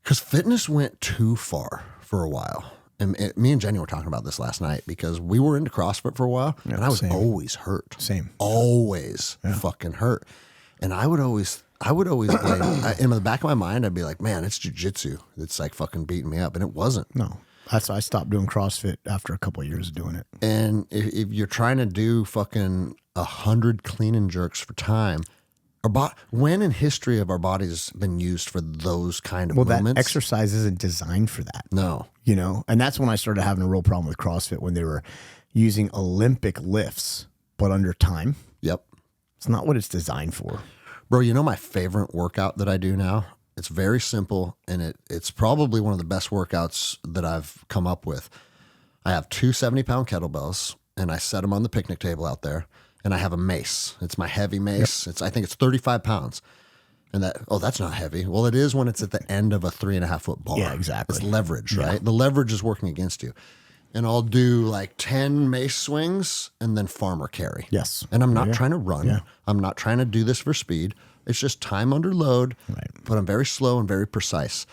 because fitness went too far for a while. And me and Jenny were talking about this last night because we were into CrossFit for a while and I was always hurt. Always fucking hurt. And I would always blame, in the back of my mind, I'd be like, man, it's jujitsu. It's like fucking beating me up. And it wasn't. No. That's why I stopped doing CrossFit after a couple of years of doing it. And if you're trying to do fucking 100 clean and jerks for time, when in history have our bodies been used for those kind of movements? That exercise isn't designed for that. No. You know, and that's when I started having a real problem with CrossFit, when they were using Olympic lifts, but under time. Yep. It's not what it's designed for. Bro, you know my favorite workout that I do now? It's very simple, and it's probably one of the best workouts that I've come up with. I have two 70-pound kettlebells, and I set them on the picnic table out there, and I have a mace. It's my heavy mace. Yep. I think it's 35 pounds. And that's not heavy. Well, it is when it's at the end of a 3.5-foot bar. Yeah, exactly. It's leverage, right? The leverage is working against you. And I'll do like 10 mace swings and then farmer carry. Yes. And I'm not trying to run. Yeah. I'm not trying to do this for speed. It's just time under load, but I'm very slow and very precise.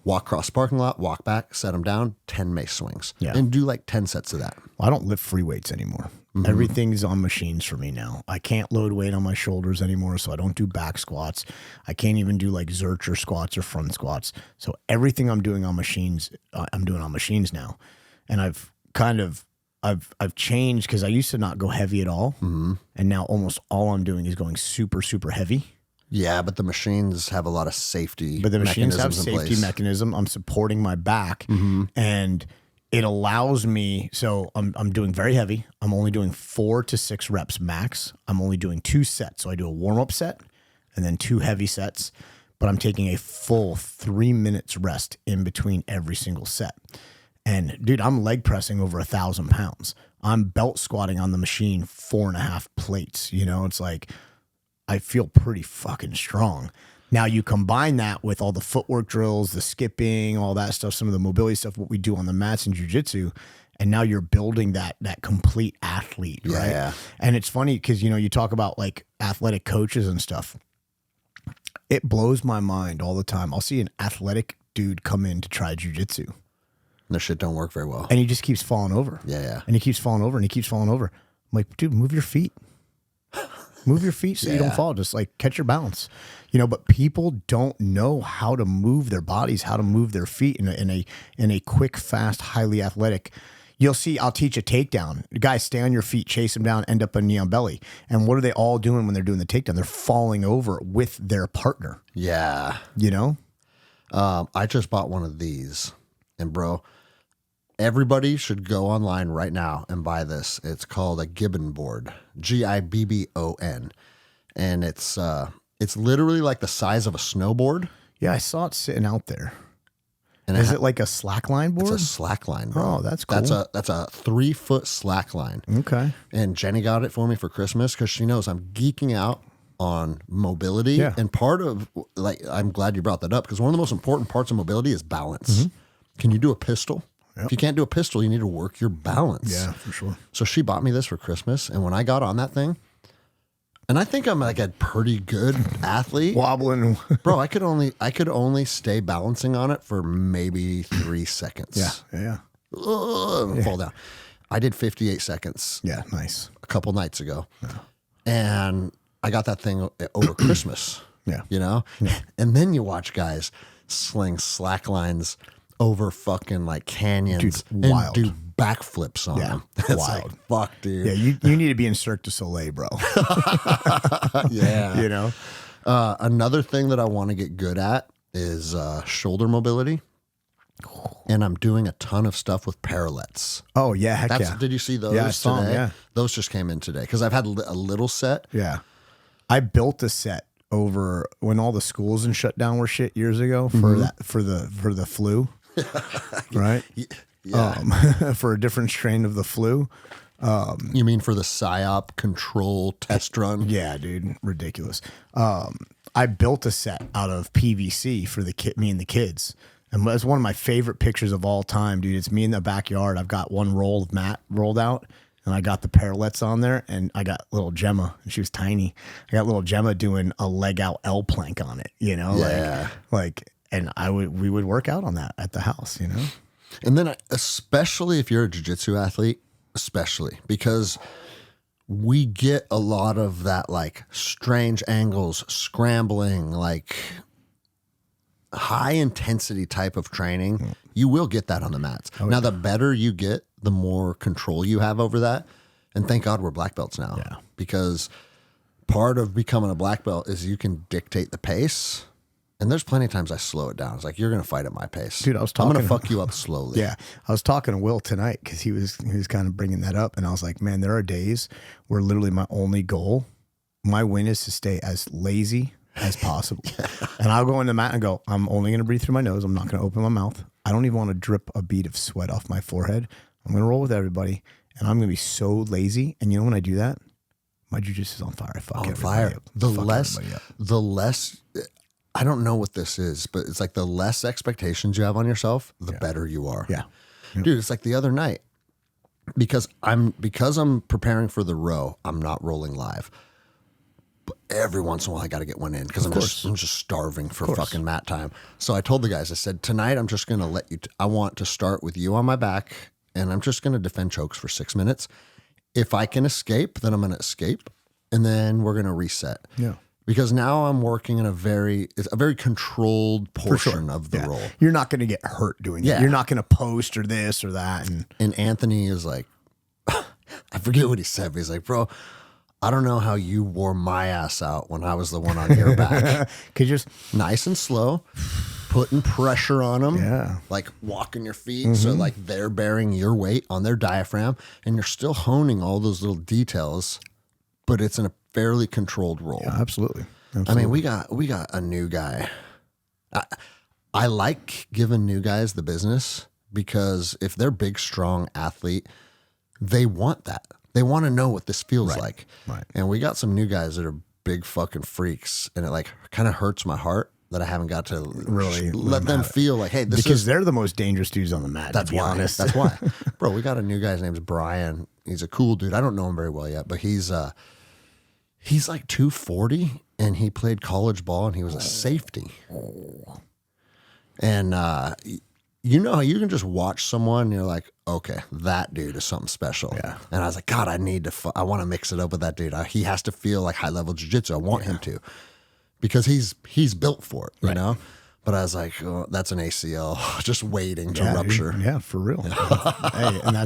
Walk across the parking lot, walk back, set them down, 10 mace swings. Yeah. And do like 10 sets of that. Well, I don't lift free weights anymore. Mm-hmm. Everything's on machines for me now. I can't load weight on my shoulders anymore, so I don't do back squats. I can't even do like Zercher squats or front squats. So everything I'm doing on machines, I'm doing on machines now. And I've changed, because I used to not go heavy at all. Mm-hmm. And now almost all I'm doing is going super, super heavy. Yeah, but the machines have a lot of safety. But the machines have safety mechanism. I'm supporting my back, and it allows me. So I'm doing very heavy. I'm only doing 4 to 6 reps max. I'm only doing 2 sets. So I do a warm up set and then 2 heavy sets. But I'm taking a full 3 minutes rest in between every single set. And dude, I'm leg pressing over 1,000 pounds. I'm belt squatting on the machine 4.5 plates. You know, it's like, I feel pretty fucking strong. Now you combine that with all the footwork drills, the skipping, all that stuff, some of the mobility stuff, what we do on the mats in jiu-jitsu, and now you're building that complete athlete, right? Yeah. And it's funny because, you know, you talk about like athletic coaches and stuff. It blows my mind all the time. I'll see an athletic dude come in to try jiu-jitsu. Their shit don't work very well. And he just keeps falling over. Yeah. And he keeps falling over and he keeps falling over. I'm like, dude, move your feet. Move your feet so you don't fall. Just like catch your balance, you know. But people don't know how to move their bodies, how to move their feet in a quick, fast, highly athletic, You'll see, I'll teach a takedown. The guys stay on your feet, chase them down, end up on knee on belly. And what are they all doing when they're doing the takedown? They're falling over with their partner. Yeah. You know? I just bought one of these. And bro, everybody should go online right now and buy this. It's called a Gibbon board. Gibbon. And it's literally like the size of a snowboard. Yeah, I saw it sitting out there. And is it like a slackline board? It's a slackline, bro. Oh, that's cool. That's a 3-foot slackline. Okay. And Jenny got it for me for Christmas because she knows I'm geeking out on mobility. Yeah. And part of, like, I'm glad you brought that up because one of the most important parts of mobility is balance. Can you do a pistol? If you can't do a pistol, you need to work your balance. Yeah, for sure. So she bought me this for Christmas. And when I got on that thing, and I think I'm like a pretty good athlete. Wobbling. Bro, I could only stay balancing on it for maybe 3 seconds. Yeah. Fall down. I did 58 seconds. Yeah, nice. A couple nights ago. Yeah. And I got that thing over Christmas. Yeah. You know? Yeah. And then you watch guys sling slack lines over fucking like canyons. Dude, wild. And do backflips on them. It's wild. like, fuck, dude. Yeah, you need to be in Cirque du Soleil, bro. Yeah. You know? Another thing that I want to get good at is shoulder mobility. And I'm doing a ton of stuff with parallettes. Oh, yeah, heck yeah. Did you see those I saw today? them, yeah. Those just came in today because I've had a little set. Yeah. I built a set over when all the schools and shut down were shit years ago for the flu. Right? Yeah. For a different strain of the flu. You mean for the PSYOP control test run? Yeah, dude. Ridiculous. I built a set out of PVC for me and the kids. And it's one of my favorite pictures of all time, dude. It's me in the backyard. I've got one roll of mat rolled out, and I got the parallettes on there, and I got little Gemma, and she was tiny. I got little Gemma doing a leg out L plank on it, you know? Yeah. And we would work out on that at the house, you know? And then especially if you're a jiu-jitsu athlete, especially because we get a lot of that like strange angles, scrambling, like high intensity type of training. You will get that on the mats. Now, the better you get, the more control you have over that. And thank God we're black belts now. Yeah. Because part of becoming a black belt is you can dictate the pace. And there's plenty of times I slow it down. It's like, you're going to fight at my pace. Dude, I'm going to fuck you up slowly. Yeah. I was talking to Will tonight because he was kind of bringing that up. And I was like, man, there are days where literally my only goal, my win is to stay as lazy as possible. And I'll go in the mat and go, I'm only going to breathe through my nose. I'm not going to open my mouth. I don't even want to drip a bead of sweat off my forehead. I'm going to roll with everybody. And I'm going to be so lazy. And you know when I do that? My jiu-jitsu is on fire. I fuck everybody up. The less, I don't know what this is, but it's like the less expectations you have on yourself, the better you are. Yeah. Dude, it's like the other night because I'm preparing for the row, I'm not rolling live. But every once in a while I got to get one in because I'm just starving for fucking mat time. So I told the guys, I said, tonight I'm just going to let you, I want to start with you on my back and I'm just going to defend chokes for 6 minutes. If I can escape, then I'm going to escape and then we're going to reset. Yeah. Because now I'm working in a very controlled portion of the role. You're not going to get hurt doing that. You're not going to post or this or that. And Anthony is like, I forget what he said, but he's like, bro, I don't know how you wore my ass out when I was the one on your back. Could you just nice and slow, putting pressure on them. Yeah. Like walking your feet. So like they're bearing your weight on their diaphragm and you're still honing all those little details, but it's in a fairly controlled role. Yeah, absolutely. I mean, we got a new guy. I like giving new guys the business because if they're big, strong athlete, they want that. They want to know what this feels like. Right. And we got some new guys that are big fucking freaks, and it like kind of hurts my heart that I haven't got to really let them feel like, hey, this because they're the most dangerous dudes on the mat. That's to be why. honest. That's why, bro. We got a new guy. His name's Brian. He's a cool dude. I don't know him very well yet, but he's like 240 and he played college ball and he was a safety. And you know how you can just watch someone and you're like, okay, that dude is something special. Yeah. And I was like, God, I want to mix it up with that dude. He has to feel like high level jiu-jitsu. I want him to because he's built for it, you know? But I was like, oh, that's an ACL just waiting to rupture. Dude. Yeah, for real. Hey, and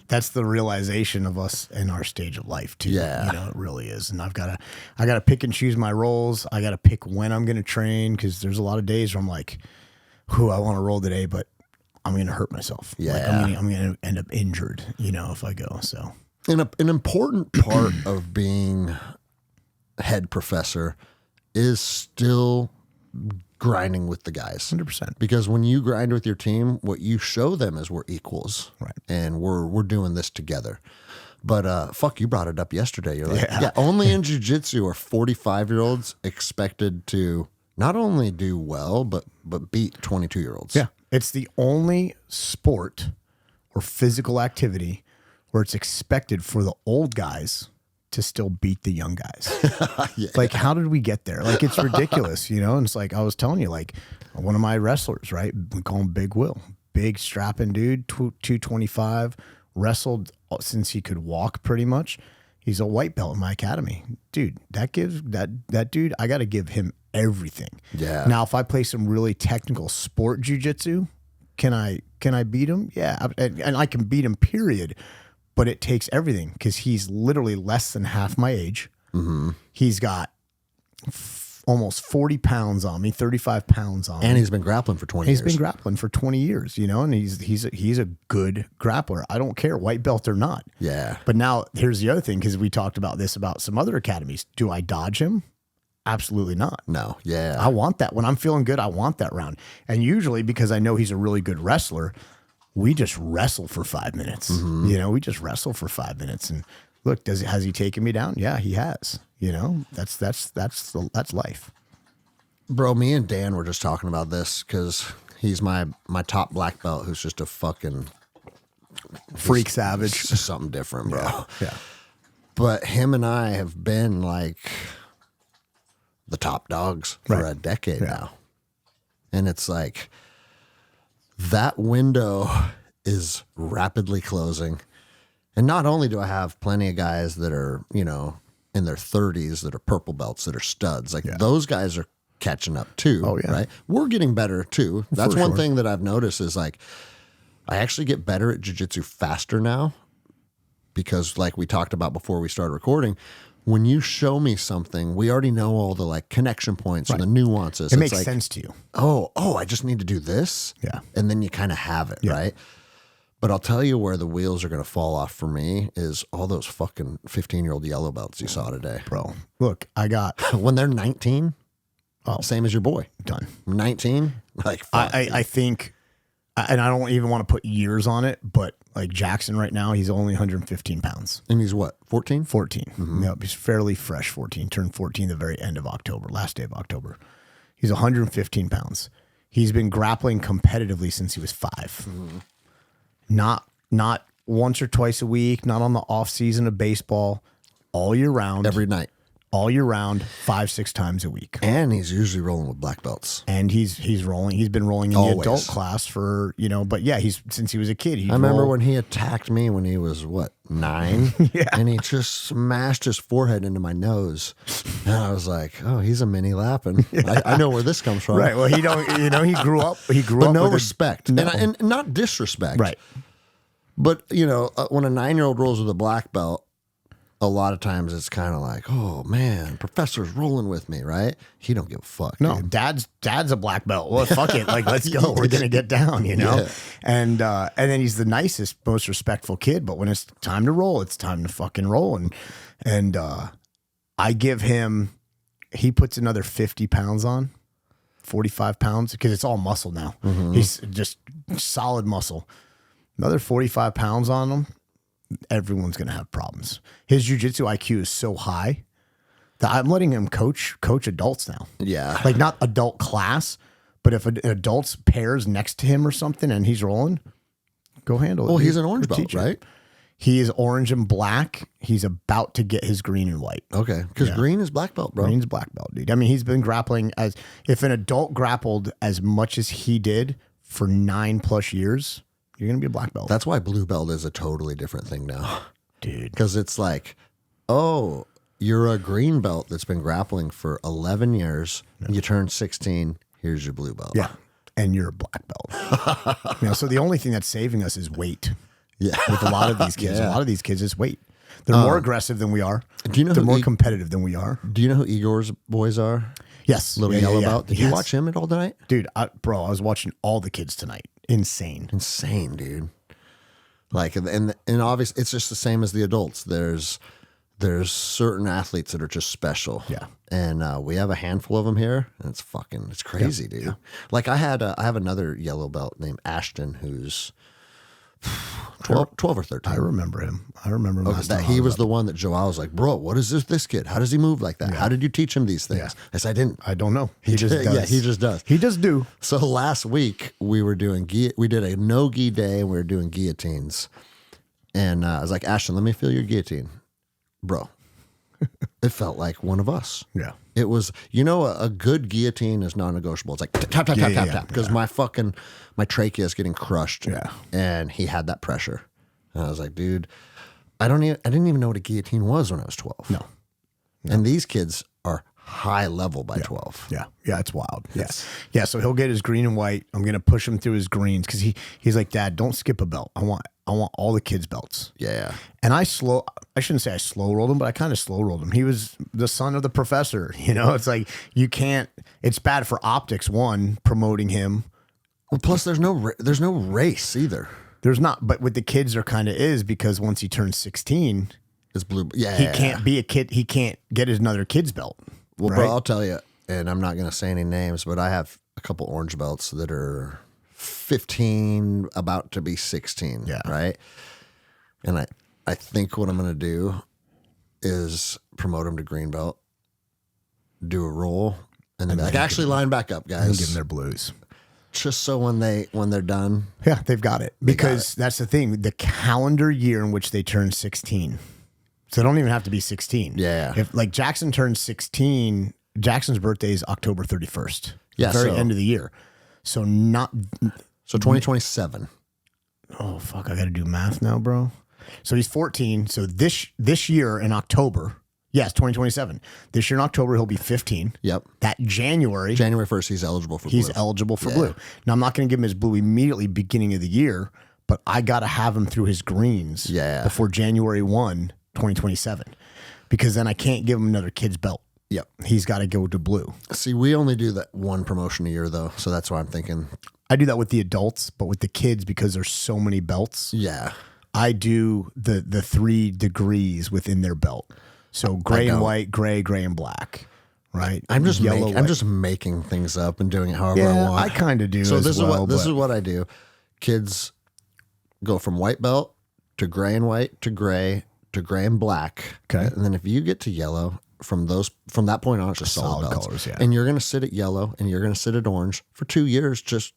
that's the realization of us in our stage of life too. Yeah. You know, it really is. And I gotta pick and choose my roles. I gotta pick when I'm gonna train, because there's a lot of days where I'm like, I want to roll today, but I'm gonna hurt myself. Yeah. Like I'm gonna end up injured, you know, if I go. So An important part of being head professor is still grinding with the guys. 100%. Because when you grind with your team, what you show them is we're equals. Right. And we're doing this together. But fuck, you brought it up yesterday. You're like, yeah only in jiu-jitsu are 45-year-olds expected to not only do well, but beat 22-year-olds. yeah, it's the only sport or physical activity where it's expected for the old guys to still beat the young guys. Yeah. Like, how did we get there? Like, it's ridiculous, you know? And it's like, I was telling you, like, one of my wrestlers, right? We call him Big Will. Big strapping dude, 225, wrestled since he could walk pretty much. He's a white belt in my academy. Dude, that gives that dude, I got to give him everything. Yeah. Now, if I play some really technical sport jiu-jitsu, can I beat him? Yeah. And I can beat him, period. But it takes everything, because he's literally less than half my age. Mm-hmm. He's got almost 40 pounds on me, 35 pounds on me. And he's been grappling for 20 years. He's been grappling for 20 years, you know, and he's a good grappler. I don't care, white belt or not. Yeah. But now here's the other thing, because we talked about this about some other academies. Do I dodge him? Absolutely not. No. Yeah. I want that. When I'm feeling good, I want that round. And usually, because I know he's a really good wrestler, we just wrestle for 5 minutes. Mm-hmm. You know, we just wrestle for 5 minutes. And look, has he taken me down? Yeah, he has. You know, that's life. Bro, me and Dan were just talking about this because he's my top black belt, who's just a fucking freak savage. It's just something different, bro. Yeah. But him and I have been like the top dogs for a decade now. And it's like that window is rapidly closing. And not only do I have plenty of guys that are, you know, in their 30s that are purple belts, that are studs. Like those guys are catching up too. Oh, yeah. Right? We're getting better too. That's For one sure. thing that I've noticed is like I actually get better at jiu-jitsu faster now because like we talked about before we started recording, when you show me something, we already know all the like connection points and the nuances. It makes like, sense to you. Oh, I just need to do this. Yeah. And then you kind of have it, right? But I'll tell you where the wheels are going to fall off for me is all those fucking 15-year-old yellow belts you saw today. Bro, look, I got When they're 19, same as your boy. done. 19, like fuck. I think, and I don't even want to put years on it, but like Jackson right now, he's only 115 pounds. And he's what, 14? 14. Yep, he's fairly fresh 14. Turned 14 the very end of October, last day of October. He's 115 pounds. He's been grappling competitively since he was 5. Not once or twice a week, not on the off season of baseball, all year round. Every night. All year round, 5-6 times a week. And he's usually rolling with black belts. And he's rolling. He's been rolling in the adult class for, you know, but yeah, since he was a kid. I remember when he attacked me when he was, what, 9? Yeah. And he just smashed his forehead into my nose. And I was like, oh, he's a mini Lapin. I know where this comes from. Right. Well, he grew up. He grew But up no with respect. And not disrespect. Right. But, you know, when a 9-year-old rolls with a black belt, a lot of times it's kind of like, oh man, professor's rolling with me, right? He don't give a fuck. No, dude. dad's a black belt. Well, fuck it, like let's go. We're gonna get down, you know. Yeah. And then he's the nicest, most respectful kid. But when it's time to roll, it's time to fucking roll. And I give him, he puts another 50 pounds on, 45 pounds because it's all muscle now. He's just solid muscle. Another 45 pounds on him. Everyone's going to have problems. His jiu-jitsu IQ is so high that I'm letting him coach adults now. Yeah. Like not adult class, but if an adult's pairs next to him or something and he's rolling, go handle it. Well, dude. he's an orange Go belt, teach him. right? He is orange and black. He's about to get his green and white. Okay. Because green is black belt, bro. Green's black belt, dude. I mean, he's been grappling as if an adult grappled as much as he did for 9+ years. You're going to be a black belt. That's why blue belt is a totally different thing now. Dude. Because it's like, oh, you're a green belt that's been grappling for 11 years. You turn 16. here's your blue belt. Yeah. And you're a black belt. So the only thing that's saving us is weight. Yeah. With a lot of these kids. A lot of these kids is weight. They're more aggressive than we are. Do you know They're more competitive than we are. Do you know who Igor's boys are? Yes. Little yellow belt. Did you watch him at all tonight? Dude, I was watching all the kids tonight. Insane, dude. Like, and obviously it's just the same as the adults. There's certain athletes that are just special. Yeah. And we have a handful of them here, and it's crazy, dude. Yeah. Like I have another yellow belt named Ashton who's 12 or 13. I remember him. He was the one that Joao was like, bro, what is this kid? How does he move like that? Yeah. How did you teach him these things? Yeah. I said, I don't know. He just does. Yeah, he just does. He just do. So last week we did a no-gi day, and we were doing guillotines. And I was like, Ashton, let me feel your guillotine. Bro, it felt like one of us. Yeah. It was, a good guillotine is non-negotiable. It's like tap, tap, tap, tap, tap. Because my trachea is getting crushed. Yeah. And he had that pressure. And I was like, dude, I didn't even know what a guillotine was when I was 12. No. And these kids are high level by 12. Yeah. Yeah, it's wild. Yes. Yeah, so he'll get his green and white. I'm going to push him through his greens because he's like, Dad, don't skip a belt. I want all the kids' belts. Yeah. And I shouldn't say I slow rolled him, but I kind of slow rolled him. He was the son of the professor. It's like it's bad for optics, one, promoting him. Well, plus there's no race either. There's not, but with the kids there kind of is, because once he turns 16, it's blue. Yeah. He can't be a kid. He can't get another kid's belt. Well, right? Bro, I'll tell you, and I'm not going to say any names, but I have a couple orange belts that are 15, about to be 16. Yeah. Right. And I think what I'm going to do is promote them to green belt, do a roll, and then actually line back up, guys. And give them their blues. Just so when they're done. Yeah, they've got it. Because that's the thing, the calendar year in which they turn 16. So they don't even have to be 16. Yeah. If like Jackson turns 16, Jackson's birthday is October 31st. Yeah. The very end of the year. So 2027. Oh, fuck. I got to do math now, bro. So he's 14. So this year in October, yes, 2027. This year in October, he'll be 15. Yep. That January 1st, he's eligible for blue. He's eligible for blue. Now, I'm not going to give him his blue immediately beginning of the year, but I got to have him through his greens before January 1, 2027, because then I can't give him another kid's belt. Yep. He's got to go to blue. See, we only do that one promotion a year, though, so that's why I'm thinking. I do that with the adults, but with the kids, because there's so many belts. Yeah. I do the 3 degrees within their belt. So gray and white, gray and black, right? I'm just making things up and doing it however I want. I kind of do. So this is what I do. Kids go from white belt to gray and white to gray and black. Okay. And then if you get to yellow, from that point on, it's just solid belts. Colors, yeah. And you're going to sit at yellow and you're going to sit at orange for 2 years,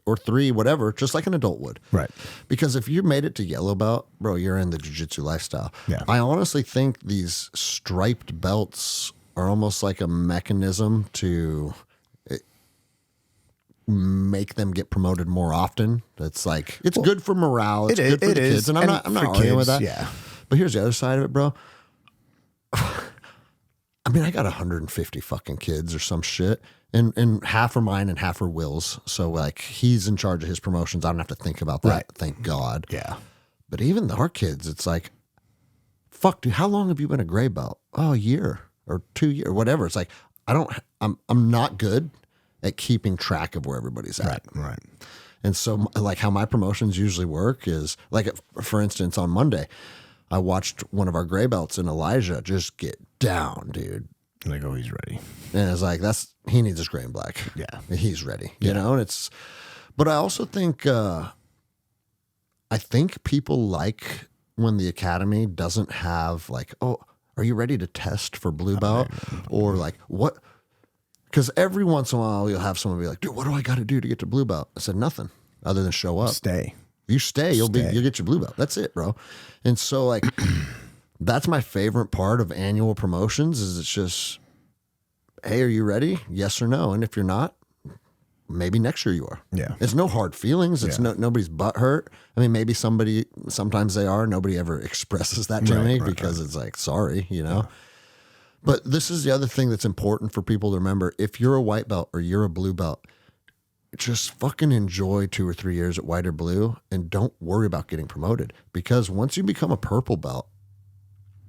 or 3, whatever, just like an adult would. Right. Because if you made it to yellow belt, bro, you're in the jiu-jitsu lifestyle. Yeah. I honestly think these striped belts are almost like a mechanism to make them get promoted more often. It's like, it's good for morale. It's good for the kids. And I'm not arguing with that. Yeah. But here's the other side of it, bro. I mean, I got 150 fucking kids or some shit, and half are mine and half are Will's. So like, he's in charge of his promotions. I don't have to think about that. Right. Thank God. Yeah. But even our kids, it's like, fuck, dude, how long have you been a gray belt? Oh, a year or 2 years or whatever. It's like, I'm not good at keeping track of where everybody's at. Right. And so like how my promotions usually work is like, for instance, on Monday, I watched one of our gray belts and Elijah just get down, dude. Like, oh, he's ready. And it's like, he needs his gray and black. Yeah. He's ready, you know? And but I also think, I think people like when the academy doesn't have like, oh, are you ready to test for blue belt? Or like, what? Because every once in a while you'll have someone be like, dude, what do I got to do to get to blue belt? I said, nothing other than show up. Stay. You stay, you'll get your blue belt. That's it, bro. And so like, that's my favorite part of annual promotions is it's just, hey, are you ready? Yes or no. And if you're not, maybe next year you are. Yeah. It's no hard feelings. It's nobody's butt hurt. I mean, maybe sometimes they are. Nobody ever expresses that to me because it's like, sorry, you know. Yeah. But this is the other thing that's important for people to remember. If you're a white belt or you're a blue belt, just fucking enjoy 2 or 3 years at white or blue and don't worry about getting promoted. Because once you become a purple belt,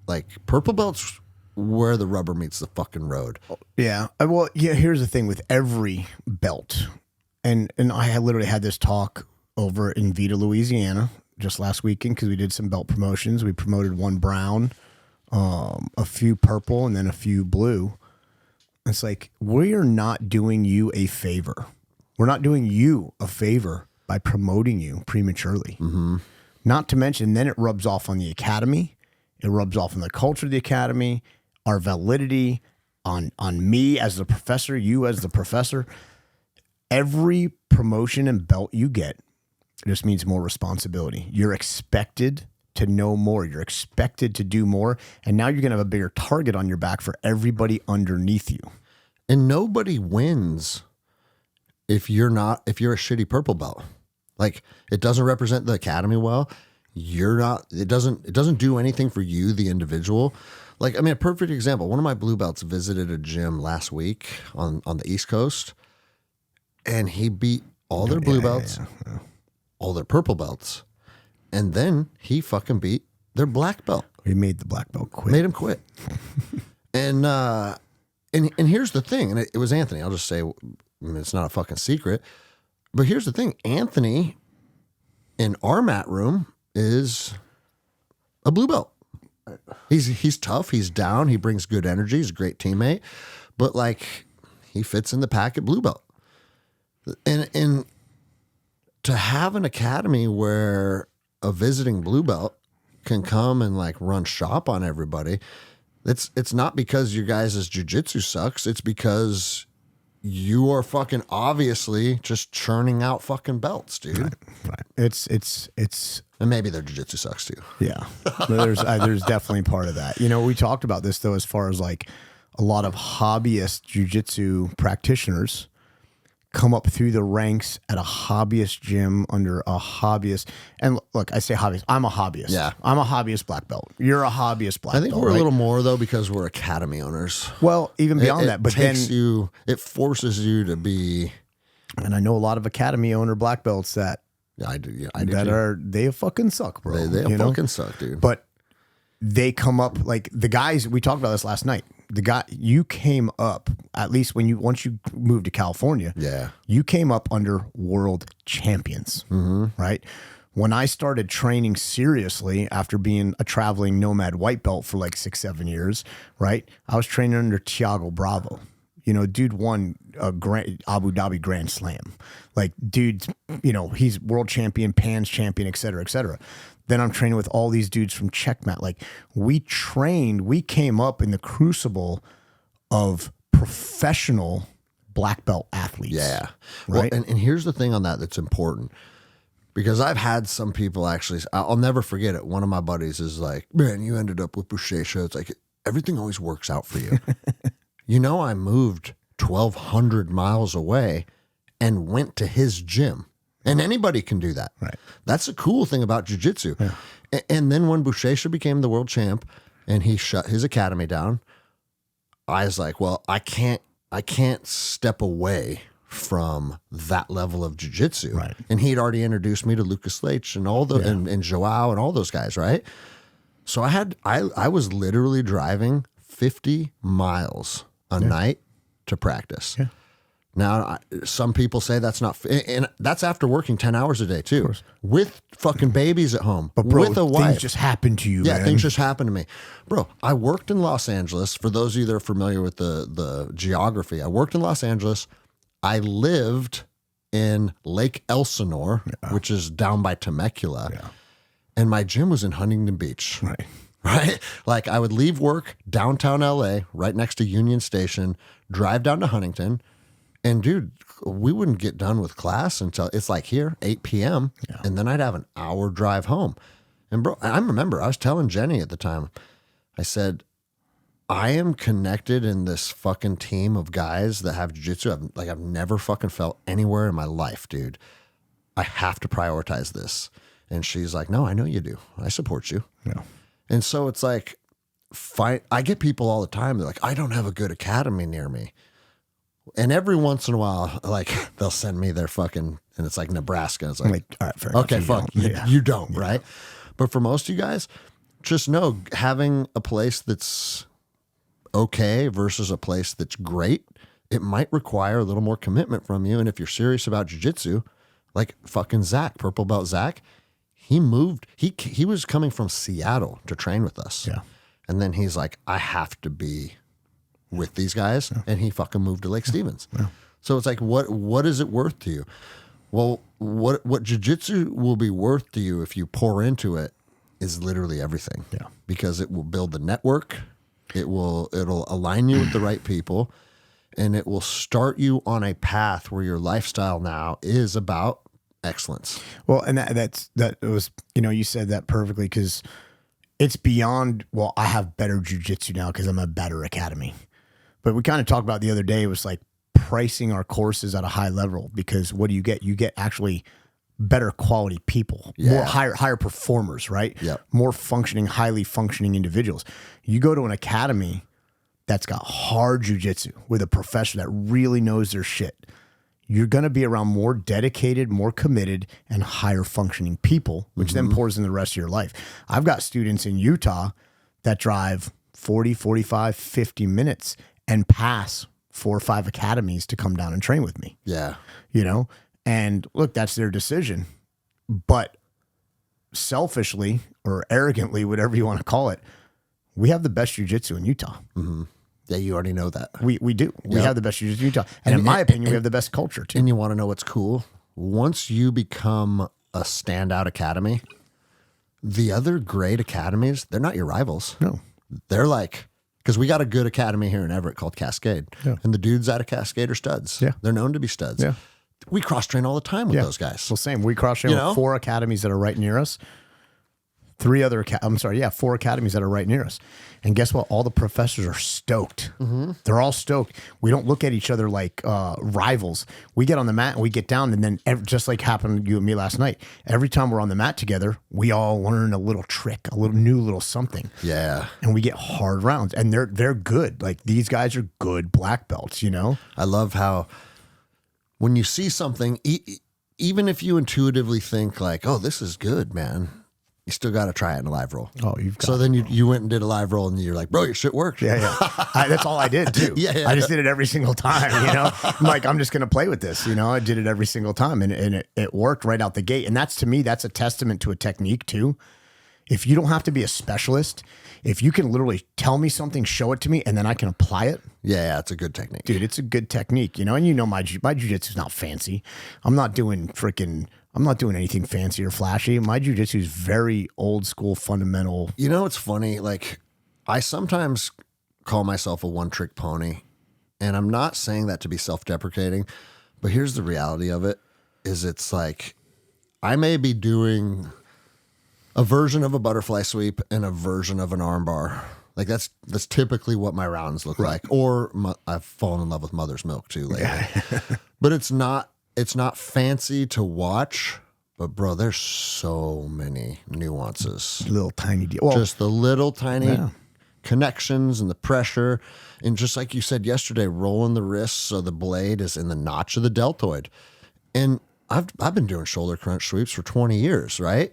like purple belt's where the rubber meets the fucking road. Yeah. Well, yeah, here's the thing with every belt. And I literally had this talk over in Vita, Louisiana just last weekend because we did some belt promotions. We promoted one brown, a few purple, and then a few blue. It's like, we are not doing you a favor. We're not doing you a favor by promoting you prematurely. Mm-hmm. Not to mention, then it rubs off on the academy. It rubs off on the culture of the academy, our validity, on me as the professor, you as the professor. Every promotion and belt you get just means more responsibility. You're expected to know more. You're expected to do more. And now you're going to have a bigger target on your back for everybody underneath you. And nobody wins if you're a shitty purple belt. Like, it doesn't represent the academy well. It doesn't do anything for you, the individual. Like, I mean, a perfect example. One of my blue belts visited a gym last week on the East Coast, and he beat all their blue belts, all their purple belts, and then he fucking beat their black belt. He made the black belt quit. Made him quit. And here's the thing, and it was Anthony. I'll just say, it's not a fucking secret, but here's the thing. Anthony in our mat room is a blue belt. He's tough. He's down. He brings good energy. He's a great teammate, but like, he fits in the pack at blue belt. And to have an academy where a visiting blue belt can come and like run shop on everybody, it's not because your guys' jiu-jitsu sucks. It's because you are fucking obviously just churning out fucking belts, dude. Right. It's and maybe their jiu-jitsu sucks too. Yeah. There's definitely part of that. You know, we talked about this though, as far as like a lot of hobbyist jiu-jitsu practitioners come up through the ranks at a hobbyist gym under a hobbyist. And look, I say hobbyist. I'm a hobbyist. Yeah. I'm a hobbyist black belt. You're a hobbyist black belt. I think we're a little more though because we're academy owners. Well, even beyond that, but then it forces you to be. And I know a lot of academy owner black belts that I do they fucking suck, bro. They fucking suck, dude. But they come up like the guys. We talked about this last night. The guy you came up, at least once you moved to California, you came up under world champions, right? When I started training seriously after being a traveling nomad white belt for like 6-7 years, right? I was training under Thiago Bravo. You know, dude won a Abu Dhabi Grand Slam. Like, dude, you know, he's world champion, Pan's champion, et cetera, et cetera. Then I'm training with all these dudes from Checkmat. Like, we came up in the crucible of professional black belt athletes. Yeah. Right. Well, and here's the thing on that's important. Because I've had some people actually, I'll never forget it. One of my buddies is like, man, you ended up with Boucher. It's like, everything always works out for you. You know, I moved 1,200 miles away and went to his gym. And anybody can do that. Right. That's the cool thing about jiu-jitsu. Yeah. And then when Boucher became the world champ and he shut his academy down, I was like, well, I can't step away from that level of jiu-jitsu. Right. And he'd already introduced me to Lucas Leitch and and Joao and all those guys, right? So I was literally driving 50 miles a night to practice. Yeah. Now, some people say that's not, and that's after working 10 hours a day too, with fucking babies at home, but bro, with a wife. Things just happen to you. Yeah, man. things just happen to me, bro. I worked in Los Angeles. For those of you that are familiar with the geography, I worked in Los Angeles. I lived in Lake Elsinore, which is down by Temecula, and my gym was in Huntington Beach. Right? Like, I would leave work downtown LA, right next to Union Station, drive down to Huntington. And dude, we wouldn't get done with class until it's like here, 8 p.m. Yeah. And then I'd have an hour drive home. And bro, I remember I was telling Jenny at the time, I said, I am connected in this fucking team of guys that have jiu-jitsu. I've never fucking felt anywhere in my life, dude. I have to prioritize this. And she's like, no, I know you do. I support you. Yeah. And so it's like, I get people all the time. They're like, I don't have a good academy near me. And every once in a while, like they'll send me their fucking, and it's like Nebraska. It's like all right, fair enough. okay, fuck, you don't, right? But for most of you guys, just know having a place that's okay versus a place that's great, it might require a little more commitment from you. And if you're serious about jiu-jitsu, like fucking Zach, purple belt Zach, he moved. He was coming from Seattle to train with us. Yeah. And then he's like, I have to be with these guys. Yeah. And he fucking moved to Lake Stevens. Yeah. So it's like, what is it worth to you? Well, what jiu-jitsu will be worth to you if you pour into it is literally everything. Yeah. Because it will build the network. It'll align you with the right people, and it will start you on a path where your lifestyle now is about excellence. Well, and that was, you said that perfectly, because it's beyond, well, I have better jiu-jitsu now because I'm a better academy. But we kind of talked about the other day, it was like pricing our courses at a high level, because what do you get? You get actually better quality people, more higher performers, right? Yep. More functioning, highly functioning individuals. You go to an academy that's got hard jiu-jitsu with a professor that really knows their shit. You're going to be around more dedicated, more committed, and higher functioning people, which then pours in the rest of your life. I've got students in Utah that drive 40, 45, 50 minutes and pass 4 or 5 academies to come down and train with me. Yeah. And look, that's their decision. But selfishly or arrogantly, whatever you want to call it, we have the best jiu-jitsu in Utah. Mm-hmm. Yeah, you already know that. We do. We have the best jiu-jitsu in Utah. And in my opinion, we have the best culture too. And you want to know what's cool? Once you become a standout academy, the other great academies, they're not your rivals. No. They're like, because we got a good academy here in Everett called Cascade. Yeah. And the dudes out of Cascade are studs. Yeah. They're known to be studs. Yeah. We cross-train all the time with those guys. Well, same. We cross-train with 4 academies that are right near us. 4 academies that are right near us. And guess what? All the professors are stoked. Mm-hmm. They're all stoked. We don't look at each other like rivals. We get on the mat and we get down, and then just like happened to you and me last night, every time we're on the mat together, we all learn a little trick, a little something. Yeah. And we get hard rounds, and they're good. Like, these guys are good black belts, I love how when you see something, even if you intuitively think like, oh, this is good, man, you still got to try it in a live roll. Oh, so then you went and did a live roll, and you're like, bro, your shit worked. Yeah. That's all I did too. Yeah. I just did it every single time. I'm like, I'm just gonna play with this. I did it every single time, and it worked right out the gate. And that's, to me, that's a testament to a technique too. If you don't have to be a specialist, if you can literally tell me something, show it to me, and then I can apply it. Yeah, it's a good technique, dude. It's a good technique, and my jiu-jitsu is not fancy. I'm not doing anything fancy or flashy. My jiu-jitsu is very old school, fundamental. It's funny. Like, I sometimes call myself a one-trick pony, and I'm not saying that to be self-deprecating, but here's the reality of it: is it's like I may be doing a version of a butterfly sweep and a version of an arm bar. Like, that's typically what my rounds look like. Or I've fallen in love with mother's milk too lately. Yeah. But it's not fancy to watch. But bro, there's so many nuances. Little tiny deal. Well, just the little tiny connections and the pressure. And just like you said yesterday, rolling the wrist so the blade is in the notch of the deltoid. And I've been doing shoulder crunch sweeps for 20 years, right?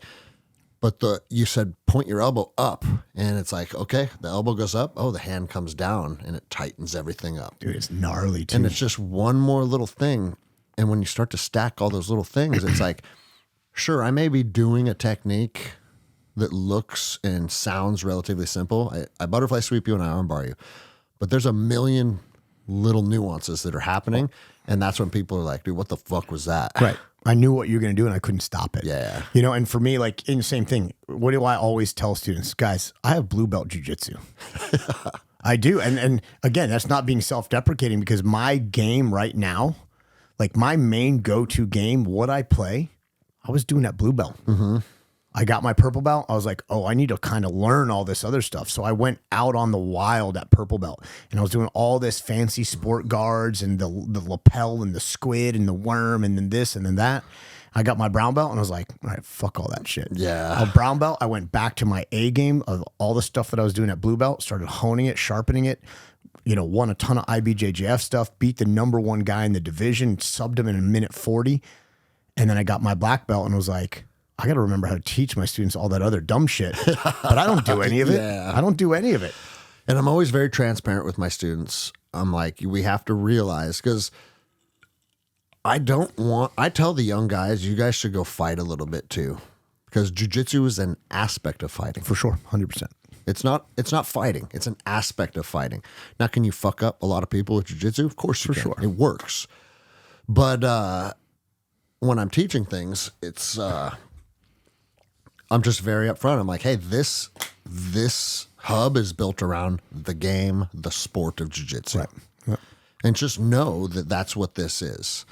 But you said point your elbow up, and it's like, okay, the elbow goes up. Oh, the hand comes down, and it tightens everything up. Dude, it's gnarly too. And it's just one more little thing. And when you start to stack all those little things, it's like, sure, I may be doing a technique that looks and sounds relatively simple. I butterfly sweep you and I armbar you. But there's a million little nuances that are happening, and that's when people are like, dude, what the fuck was that? Right. I knew what you were going to do, and I couldn't stop it. Yeah. And for me, like, in the same thing, what do I always tell students? Guys, I have blue belt jiu-jitsu. I do. And again, that's not being self-deprecating, because my game right now, like my main go-to game, what I play, I was doing at blue belt. Mm-hmm. I got my purple belt. I was like, oh, I need to kind of learn all this other stuff. So I went out on the wild at purple belt, and I was doing all this fancy sport guards and the lapel and the squid and the worm and then this and then that. I got my brown belt and I was like, all right, fuck all that shit. Yeah. A brown belt, I went back to my A game of all the stuff that I was doing at blue belt, started honing it, sharpening it, won a ton of IBJJF stuff, beat the #1 guy in the division, subbed him in a minute 40. And then I got my black belt and was like, I got to remember how to teach my students all that other dumb shit, but I don't do any of it. I don't do any of it. And I'm always very transparent with my students. I'm like, we have to realize, because I tell the young guys, you guys should go fight a little bit too, because jiu-jitsu is an aspect of fighting. For sure. 100%. It's not fighting. It's an aspect of fighting. Now, can you fuck up a lot of people with jiu-jitsu? Of course you can. Sure. It works. But when I'm teaching things, it's I'm just very upfront. I'm like, hey, this hub is built around the game, the sport of jiu-jitsu. Right. Yep. And just know that that's what this is.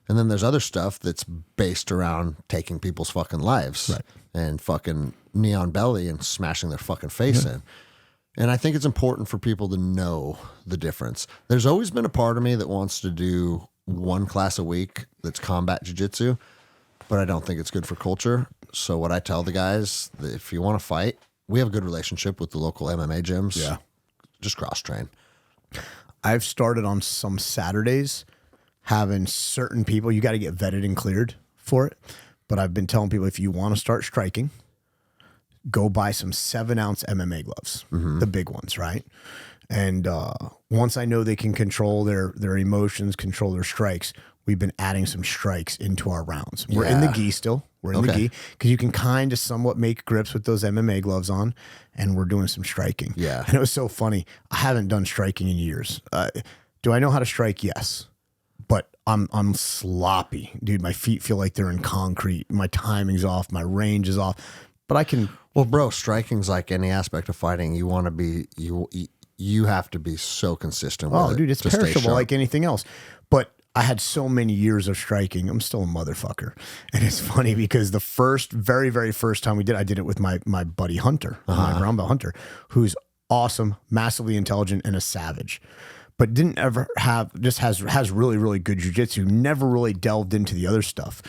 And then there's other stuff that's based around taking people's fucking lives and fucking neon belly and smashing their fucking face in. And I think it's important for people to know the difference. There's always been a part of me that wants to do one class a week that's combat jiu-jitsu, but I don't think it's good for culture. So what I tell the guys, that if you want to fight, we have a good relationship with the local MMA gyms. Yeah. Just cross-train. I've started on some Saturdays having certain people, you got to get vetted and cleared for it. But I've been telling people, if you want to start striking, go buy some 7-ounce MMA gloves, the big ones, right? And once I know they can control their emotions, control their strikes, we've been adding some strikes into our rounds. We're in the gi still. We're in the gi because you can kind of somewhat make grips with those MMA gloves on, and we're doing some striking. Yeah. And it was so funny. I haven't done striking in years. Do I know how to strike? Yes. But I'm sloppy, dude. My feet feel like they're in concrete. My timing's off. My range is off. But I can. Well, bro, striking's like any aspect of fighting. You want to be you have to be so consistent with it. Oh, dude, it's perishable like anything else. But I had so many years of striking. I'm still a motherfucker. And it's funny because the very, very first time I did it with my buddy Hunter, my brown belt Hunter, who's awesome, massively intelligent, and a savage. But didn't ever has really, really good jiu-jitsu, never really delved into the other stuff.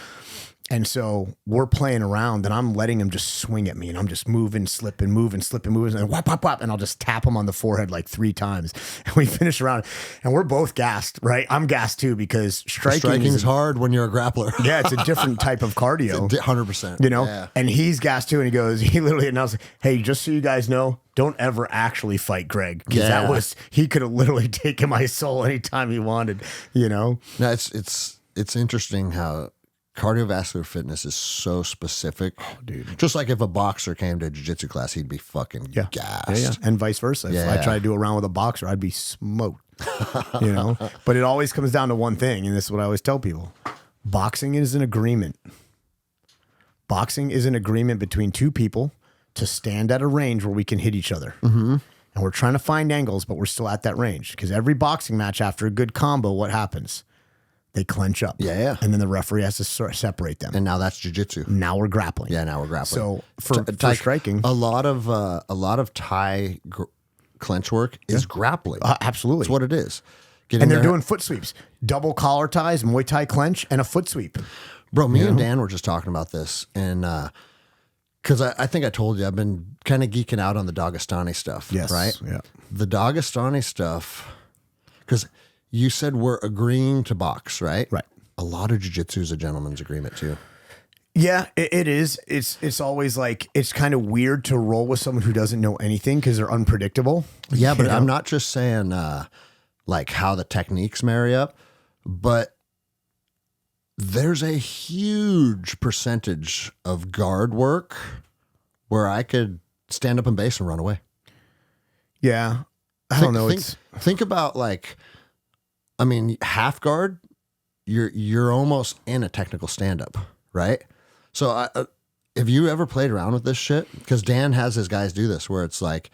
And so we're playing around and I'm letting him just swing at me and I'm just moving, slipping, and whap, whap, whap. And I'll just tap him on the forehead like 3 times. And we finish around and we're both gassed, right? I'm gassed too because striking is hard when you're a grappler. Yeah, it's a different type of cardio. 100%. You know? Yeah. And he's gassed too. And he literally announced, hey, just so you guys know, don't ever actually fight Greg. Because he could have literally taken my soul anytime he wanted, you know? No, it's interesting how cardiovascular fitness is so specific. Oh, dude. Just like if a boxer came to a jiu-jitsu class, he'd be fucking gassed. Yeah. And vice versa. If I try to do a round with a boxer, I'd be smoked. You know? But it always comes down to one thing, and this is what I always tell people. Boxing is an agreement. Boxing is an agreement between 2 people to stand at a range where we can hit each other. And we're trying to find angles, but we're still at that range. Because every boxing match after a good combo, what happens? They clench up. Yeah. And then the referee has to separate them. And now that's jiu-jitsu. Now we're grappling. Yeah, now we're grappling. So for striking, a lot of Thai clench work is grappling. Absolutely. That's what it is. And they're doing foot sweeps, double collar ties, Muay Thai clench, and a foot sweep. Bro, me and Dan were just talking about this, and because I think I told you I've been kind of geeking out on the Dagestani stuff. Yes. Right. Yeah. The Dagestani stuff, because you said we're agreeing to box, right? Right. A lot of jiu-jitsu is a gentleman's agreement too. Yeah, it is. It's always like, it's kind of weird to roll with someone who doesn't know anything because they're unpredictable. Yeah, but I'm not just saying like how the techniques marry up, but there's a huge percentage of guard work where I could stand up in base and run away. Yeah. I don't know. Think about like, I mean, half guard, you're almost in a technical stand-up, right? So have you ever played around with this shit? Because Dan has his guys do this where it's like,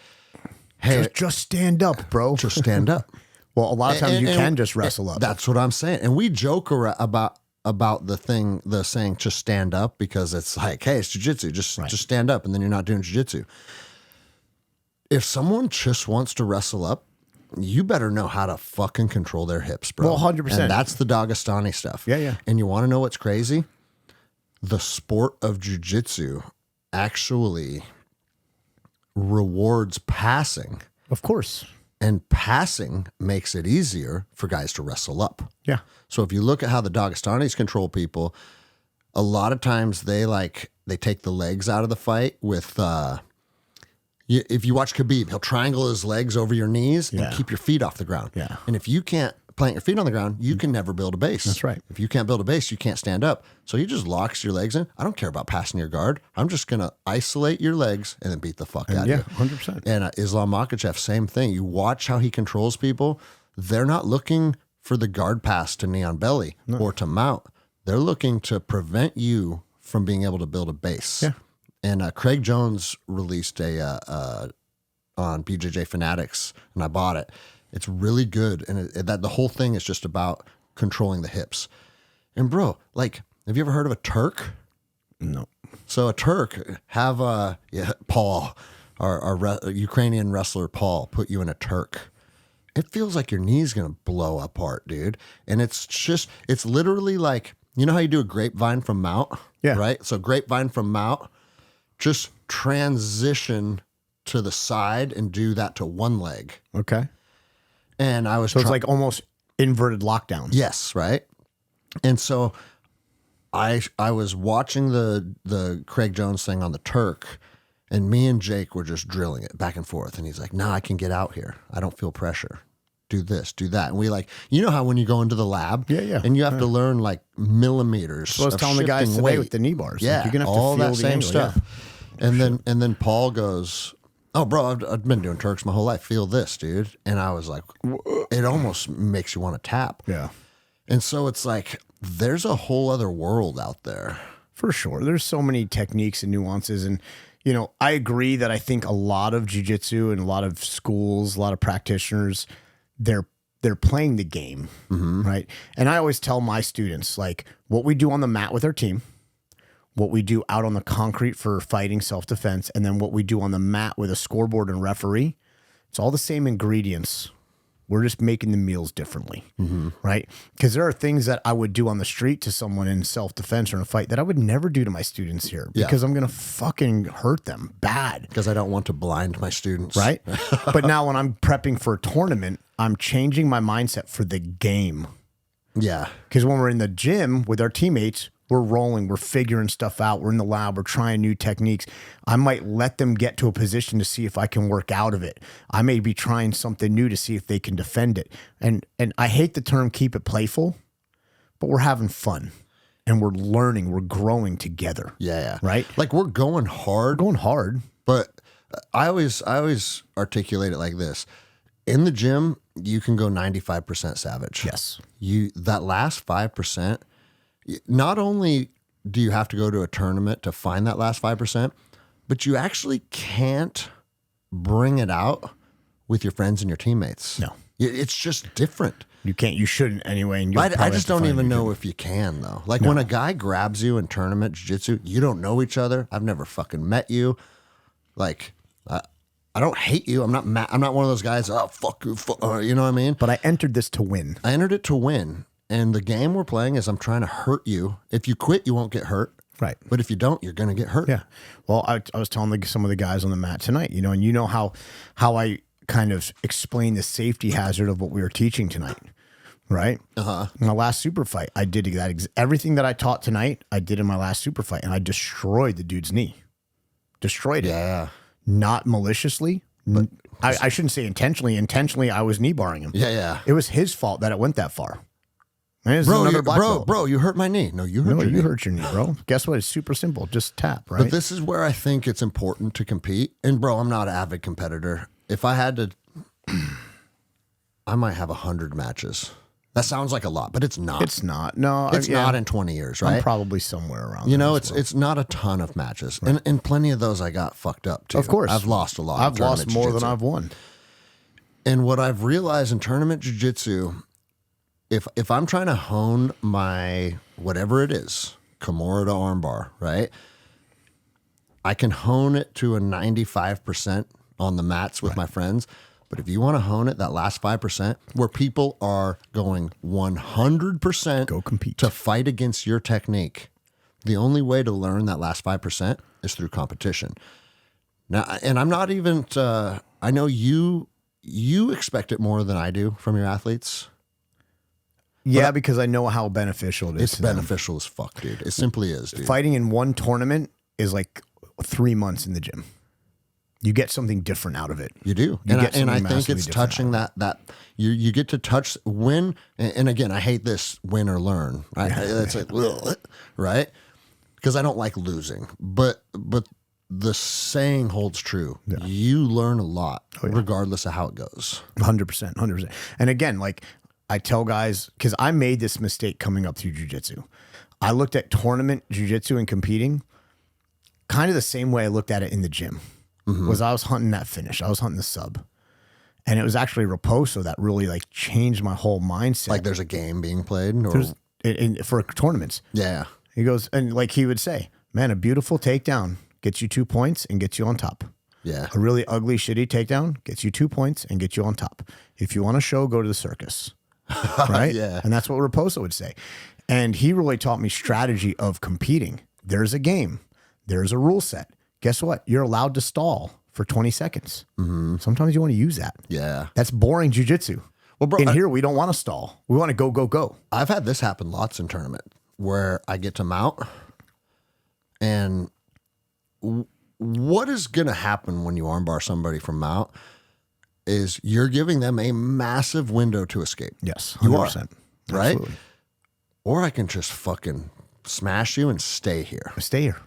hey, just stand up, bro. Just stand up. Well, a lot of times you can just wrestle up. That's what I'm saying. And we joke about the saying just stand up because it's like, hey, it's jiu-jitsu. Just stand up and then you're not doing jiu-jitsu. If someone just wants to wrestle up, you better know how to fucking control their hips, bro. Well, 100%. And that's the Dagestani stuff. Yeah. And you want to know what's crazy? the sport of jiu-jitsu actually rewards passing. Of course. And passing makes it easier for guys to wrestle up. Yeah. So if you look at how the Dagestanis control people, a lot of times they take the legs out of the fight with, if you watch Khabib, he'll triangle his legs over your knees and keep your feet off the ground. Yeah. And if you can't plant your feet on the ground, you can never build a base. That's right. If you can't build a base, you can't stand up. So he just locks your legs in. I don't care about passing your guard. I'm just going to isolate your legs and then beat the fuck out of you. Yeah, 100%. And Islam Makhachev, same thing. You watch how he controls people. They're not looking for the guard pass to knee on belly or to mount. They're looking to prevent you from being able to build a base. Yeah. And Craig Jones released on BJJ Fanatics, and I bought it. It's really good, and that the whole thing is just about controlling the hips. And bro, like, have you ever heard of a Turk? No. So a Turk Paul, our Ukrainian wrestler Paul, put you in a Turk. It feels like your knee's gonna blow apart, dude. And it's literally like, you know how you do a grapevine from mount? Yeah. Right. So grapevine from mount, just transition to the side and do that to one leg. Okay. And I was So it's like almost inverted lockdown. Yes, right. And so I was watching the Craig Jones thing on the Turk, and me and Jake were just drilling it back and forth. And he's like, "No, I can get out here. I don't feel pressure. Do this, do that." And we you know how when you go into the lab, and you have to learn like millimeters. So I was telling the guys today weight with the knee bars, yeah, like you're gonna have all to feel that the same angle, stuff. And then Paul goes, "Oh, bro, I've been doing Turks my whole life. Feel this, dude." And I was like, it almost makes you want to tap. Yeah. And so it's like, there's a whole other world out there. For sure. There's so many techniques and nuances. And, you know, I agree that I think a lot of jiu-jitsu and a lot of schools, a lot of practitioners, they're playing the game, right? And I always tell my students, like, what we do on the mat with our team, what we do out on the concrete for fighting self-defense, and then what we do on the mat with a scoreboard and referee, it's all the same ingredients. We're just making the meals differently, right? Because there are things that I would do on the street to someone in self-defense or in a fight that I would never do to my students here because I'm going to fucking hurt them bad. Because I don't want to blind my students. Right? But now when I'm prepping for a tournament, I'm changing my mindset for the game. Yeah. Because when we're in the gym with our teammates, we're rolling, we're figuring stuff out, we're in the lab, we're trying new techniques. I might let them get to a position to see if I can work out of it. I may be trying something new to see if they can defend it. And I hate the term keep it playful, but we're having fun and we're learning, we're growing together. Yeah. Right? Like we're going hard. We're going hard. But I always articulate it like this. In the gym, you can go 95% savage. Yes. That last 5%, not only do you have to go to a tournament to find that last 5%, but you actually can't bring it out with your friends and your teammates. No. It's just different. You can't, you shouldn't anyway. And I just don't even know if you can, though. Like when a guy grabs you in tournament jiu-jitsu, you don't know each other. I've never fucking met you. Like, I don't hate you. I'm not mad. I'm not one of those guys, oh, fuck you. You know what I mean? But I entered this to win. I entered it to win. And the game we're playing is I'm trying to hurt you. If you quit, you won't get hurt. Right. But if you don't, you're going to get hurt. Yeah. Well, I was telling some of the guys on the mat tonight, you know, and you know how I kind of explain the safety hazard of what we were teaching tonight. Right. In my last super fight, I did that. Everything that I taught tonight, I did in my last super fight, and I destroyed the dude's knee. Destroyed it. Yeah. Not maliciously. But I shouldn't say intentionally. Intentionally, I was knee barring him. Yeah. It was his fault that it went that far. Bro, you hurt my knee. No, you hurt your knee. You hurt your knee, bro. Guess what? It's super simple. Just tap, right? But this is where I think it's important to compete. And bro, I'm not an avid competitor. If I had to, I might have 100 matches. That sounds like a lot, but it's not. It's not. No, it's not in 20 years, right? I'm probably somewhere around. You know, it's not a ton of matches, right. and plenty of those I got fucked up too. Of course, I've lost a lot. I've lost more than I've won. And what I've realized in tournament jiu-jitsu, if I'm trying to hone my whatever it is, Kimura to armbar, right? I can hone it to a 95% on the mats with my friends. But if you want to hone it, that last 5%, where people are going 100% go compete to fight against your technique, The only way to learn that last 5% is through competition. Now, and I'm not even, I know you expect it more than I do from your athletes. Yeah, because I know how beneficial it is. It's beneficial as fuck, dude. It simply is, dude. Fighting in one tournament is like 3 months in the gym. You get something different out of it. You do. And I think it's touching that you get to touch win. And again, I hate this win or learn. Right? It's like, right? Because I don't like losing. But the saying holds true. Yeah. You learn a lot regardless of how it goes. 100%. 100%. And again, like I tell guys, because I made this mistake coming up through jiu-jitsu. I looked at tournament jiu-jitsu and competing kind of the same way I looked at it in the gym. Was I was hunting that finish. I was hunting the sub. And it was actually Raposo that really like changed my whole mindset. Like there's a game being played for tournaments. Yeah. He goes, and like he would say, man, a beautiful takedown gets you 2 points and gets you on top. Yeah. A really ugly, shitty takedown gets you 2 points and gets you on top. If you want a show, go to the circus. Right? Yeah. And that's what Raposo would say. And he really taught me strategy of competing. There's a game. There's a rule set. Guess what? You're allowed to stall for 20 seconds. Sometimes you want to use that. Yeah. That's boring jujitsu. Well, bro, here, we don't want to stall. We want to go, go, go. I've had this happen lots in tournament where I get to mount and what is going to happen when you armbar somebody from mount is you're giving them a massive window to escape. Yes. 100%. You are, right? Absolutely. Or I can just fucking smash you and stay here. Stay here.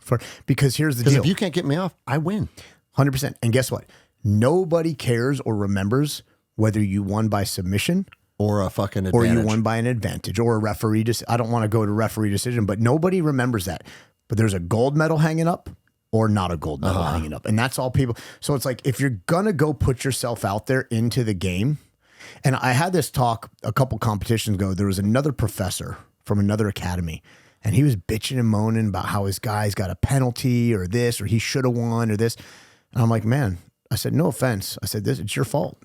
Because here's the deal. Because if you can't get me off, I win. 100%. And guess what? Nobody cares or remembers whether you won by submission or a fucking advantage. Or you won by an advantage or a referee. I don't want to go to referee decision, but nobody remembers that. But there's a gold medal hanging up or not a gold medal hanging up. And that's all people. So it's like, if you're going to go put yourself out there into the game. And I had this talk a couple competitions ago. There was another professor from another academy. And he was bitching and moaning about how his guy's got a penalty or this, or he should have won or this. And I'm like, man, I said, no offense. I said, it's your fault.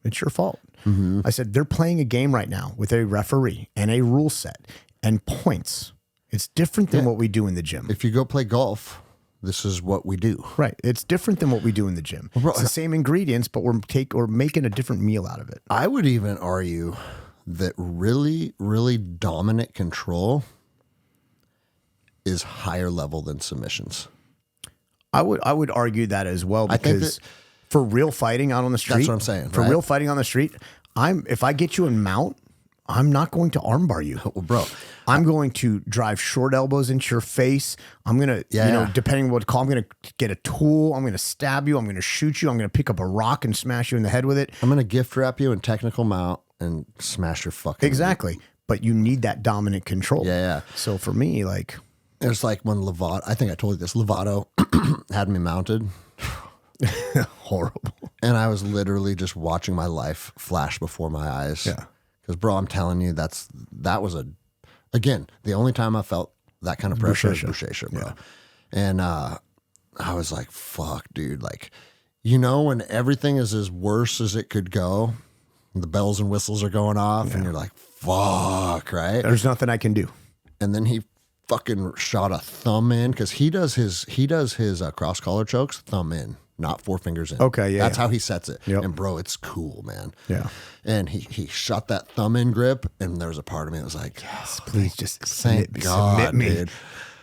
It's your fault. I said, they're playing a game right now with a referee and a rule set and points. It's different than what we do in the gym. If you go play golf, this is what we do. Right. It's different than what we do in the gym. Well, bro, it's the same ingredients, but we're making a different meal out of it. I would even argue that really, really dominant control is higher level than submissions. I would argue that as well, because for real fighting out on the street, that's what I'm saying. For real fighting on the street, if I get you in mount, I'm not going to armbar you. Well, bro, I'm going to drive short elbows into your face. I'm going to, depending on what call, I'm going to get a tool. I'm going to stab you. I'm going to shoot you. I'm going to pick up a rock and smash you in the head with it. I'm going to gift wrap you in technical mount and smash your fucking Exactly. Knee. But you need that dominant control. Yeah. So for me, like, it's like when Lovato, I think I told you this, Lovato had me mounted. Horrible. And I was literally just watching my life flash before my eyes. Yeah. Because, bro, I'm telling you, that was again, the only time I felt that kind of pressure is Buchecha, bro. Yeah. And I was like, fuck, dude. Like, when everything is as worse as it could go, the bells and whistles are going off, and you're like, fuck, right? There's nothing I can do. And then he fucking shot a thumb in, because he does his cross collar chokes thumb in, not 4 fingers in. Okay, yeah. That's how he sets it. Yep. And bro, it's cool, man. Yeah. And he shot that thumb in grip, and there was a part of me that was like, yes, please just thank God, submit me. Dude.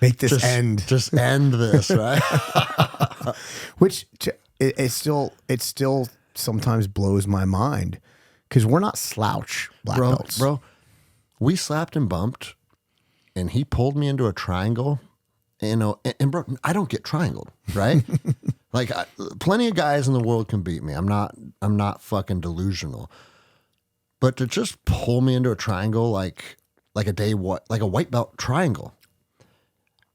Make this end. Just end this, right? Which it still sometimes blows my mind, because we're not slouch black belts. Bro, we slapped and bumped, and he pulled me into a triangle. And bro, I don't get triangled, right? Like, plenty of guys in the world can beat me. I'm not fucking delusional. But to just pull me into a triangle like a white belt triangle,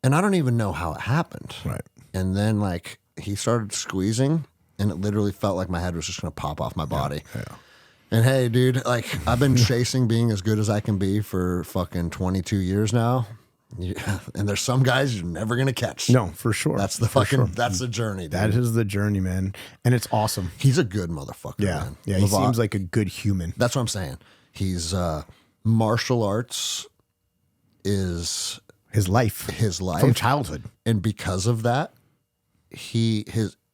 and I don't even know how it happened. Right. And then like he started squeezing, and it literally felt like my head was just gonna pop off my body. Yeah. And hey, dude, like, I've been chasing being as good as I can be for fucking 22 years now. Yeah, and there's some guys you're never gonna catch. No, for sure. That's that's the journey, dude. That is the journey, man. And it's awesome. He's a good motherfucker, man. Yeah, he seems like a good human. That's what I'm saying. He's martial arts is his life from childhood. And because of that,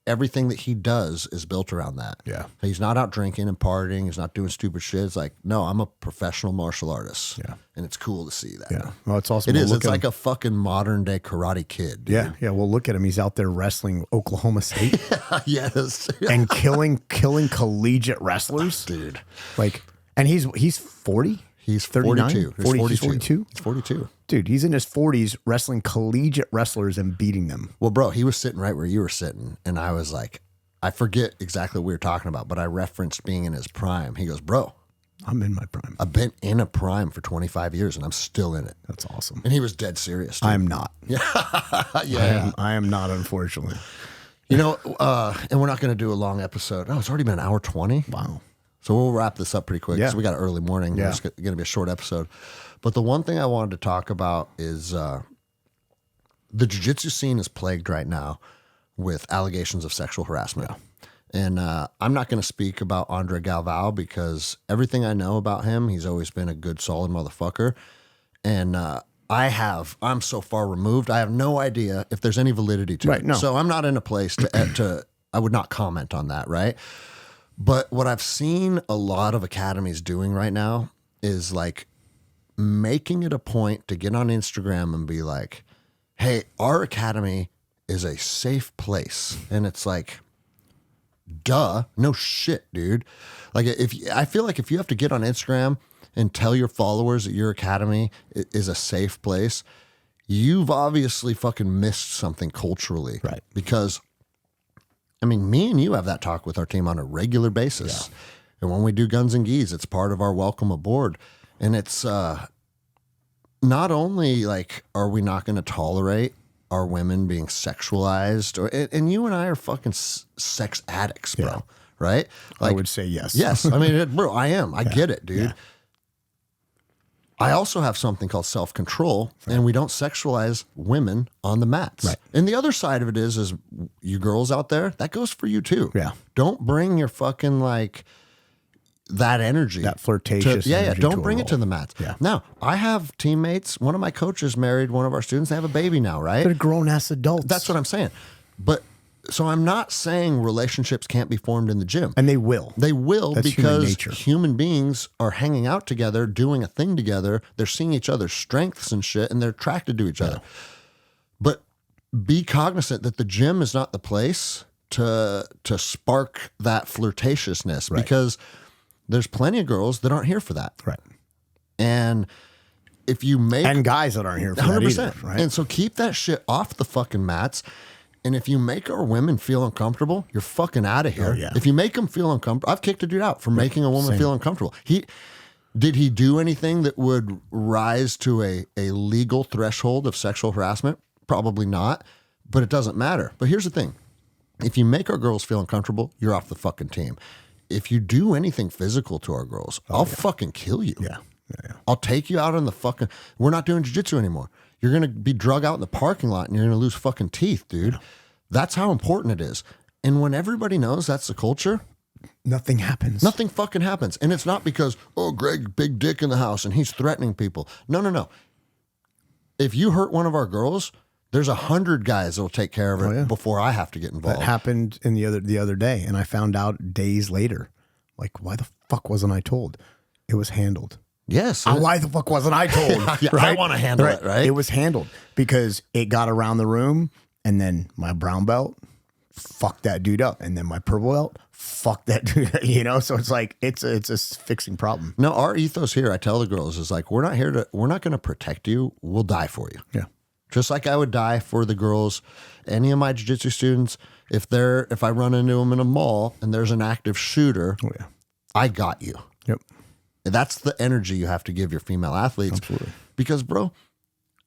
everything that he does is built around that. Yeah. He's not out drinking and partying. He's not doing stupid shit. It's like, no, I'm a professional martial artist. Yeah. And it's cool to see that. Yeah. Well, it's awesome. It is. It's like a fucking modern day karate kid. Dude. Yeah. Yeah. Well, look at him. He's out there wrestling Oklahoma State. Yes. And killing collegiate wrestlers. Dude. Like, and he's 40? He's 39? 42. He's 42? He's 42. Dude, he's in his 40s wrestling collegiate wrestlers and beating them. Well, bro, he was sitting right where you were sitting. And I was like, I forget exactly what we were talking about, but I referenced being in his prime. He goes, bro, I'm in my prime. I've been in a prime for 25 years and I'm still in it. That's awesome. And he was dead serious. Dude. I am not. Yeah. I am not, unfortunately. You know, and we're not going to do a long episode. Oh, it's already been an hour 20. Wow. So we'll wrap this up pretty quick. Yeah. So we got an early morning. Yeah. It's going to be a short episode. But the one thing I wanted to talk about is the jiu-jitsu scene is plagued right now with allegations of sexual harassment. Yeah. And I'm not going to speak about Andre Galvao because everything I know about him, he's always been a good, solid motherfucker. And I'm so far removed, I have no idea if there's any validity to it. No. So I'm not in a place to I would not comment on that, right? But what I've seen a lot of academies doing right now is like making it a point to get on Instagram and be like, hey, our academy is a safe place. And it's like, duh, no shit, dude. Like I feel like if you have to get on Instagram and tell your followers that your academy is a safe place, you've obviously fucking missed something culturally. Right. Because I mean, me and you have that talk with our team on a regular basis. Yeah. And when we do Guns and Geese, it's part of our welcome aboard. And it's not only like, are we not going to tolerate our women being sexualized? And you and I are fucking sex addicts, bro. Yeah. Right? Like, I would say yes. Yes. I mean, bro, I am. I get it, dude. Yeah. I also have something called self-control, and we don't sexualize women on the mats. Right. And the other side of it is you girls out there, that goes for you too. Yeah. Don't bring your fucking like that energy. That flirtatious energy. Don't bring it to the mats. Yeah. Now, I have teammates, one of my coaches married one of our students, they have a baby now, right? They're grown-ass adults. That's what I'm saying. But so I'm not saying relationships can't be formed in the gym. And they will. They will. That's because human beings are hanging out together, doing a thing together. They're seeing each other's strengths and shit, and they're attracted to each other. But be cognizant that the gym is not the place to spark that flirtatiousness, because there's plenty of girls that aren't here for that. Right. And if you make... And guys that aren't here for 100%, that either, right? And so keep that shit off the fucking mats. And if you make our women feel uncomfortable, you're fucking out of here. Oh, yeah. If you make them feel uncomfortable, I've kicked a dude out for making a woman feel uncomfortable. Did he do anything that would rise to a legal threshold of sexual harassment? Probably not, but it doesn't matter. But here's the thing. If you make our girls feel uncomfortable, you're off the fucking team. If you do anything physical to our girls, I'll fucking kill you. Yeah. I'll take you out on the fucking... We're not doing jiu-jitsu anymore. You're going to be drug out in the parking lot and you're going to lose fucking teeth, dude. Yeah. That's how important it is. And when everybody knows that's the culture, nothing happens. Nothing fucking happens. And it's not because, oh, Greg, big dick in the house and he's threatening people. No. If you hurt one of our girls, there's 100 guys that'll take care of it before I have to get involved. That happened in the other day, and I found out days later. Like, why the fuck wasn't I told? It was handled. Yes. Why the fuck wasn't I told? Right? I want to handle it, right? It was handled because it got around the room, and then my brown belt fucked that dude up, and then my purple belt fucked that dude up, you know? So it's like, it's a fixing problem. No, our ethos here, I tell the girls, is like, we're not going to protect you. We'll die for you. Yeah. Just like I would die for the girls, any of my jiu-jitsu students, if I run into them in a mall and there's an active shooter, I got you. Yep. That's the energy you have to give your female athletes. Absolutely. Because, bro,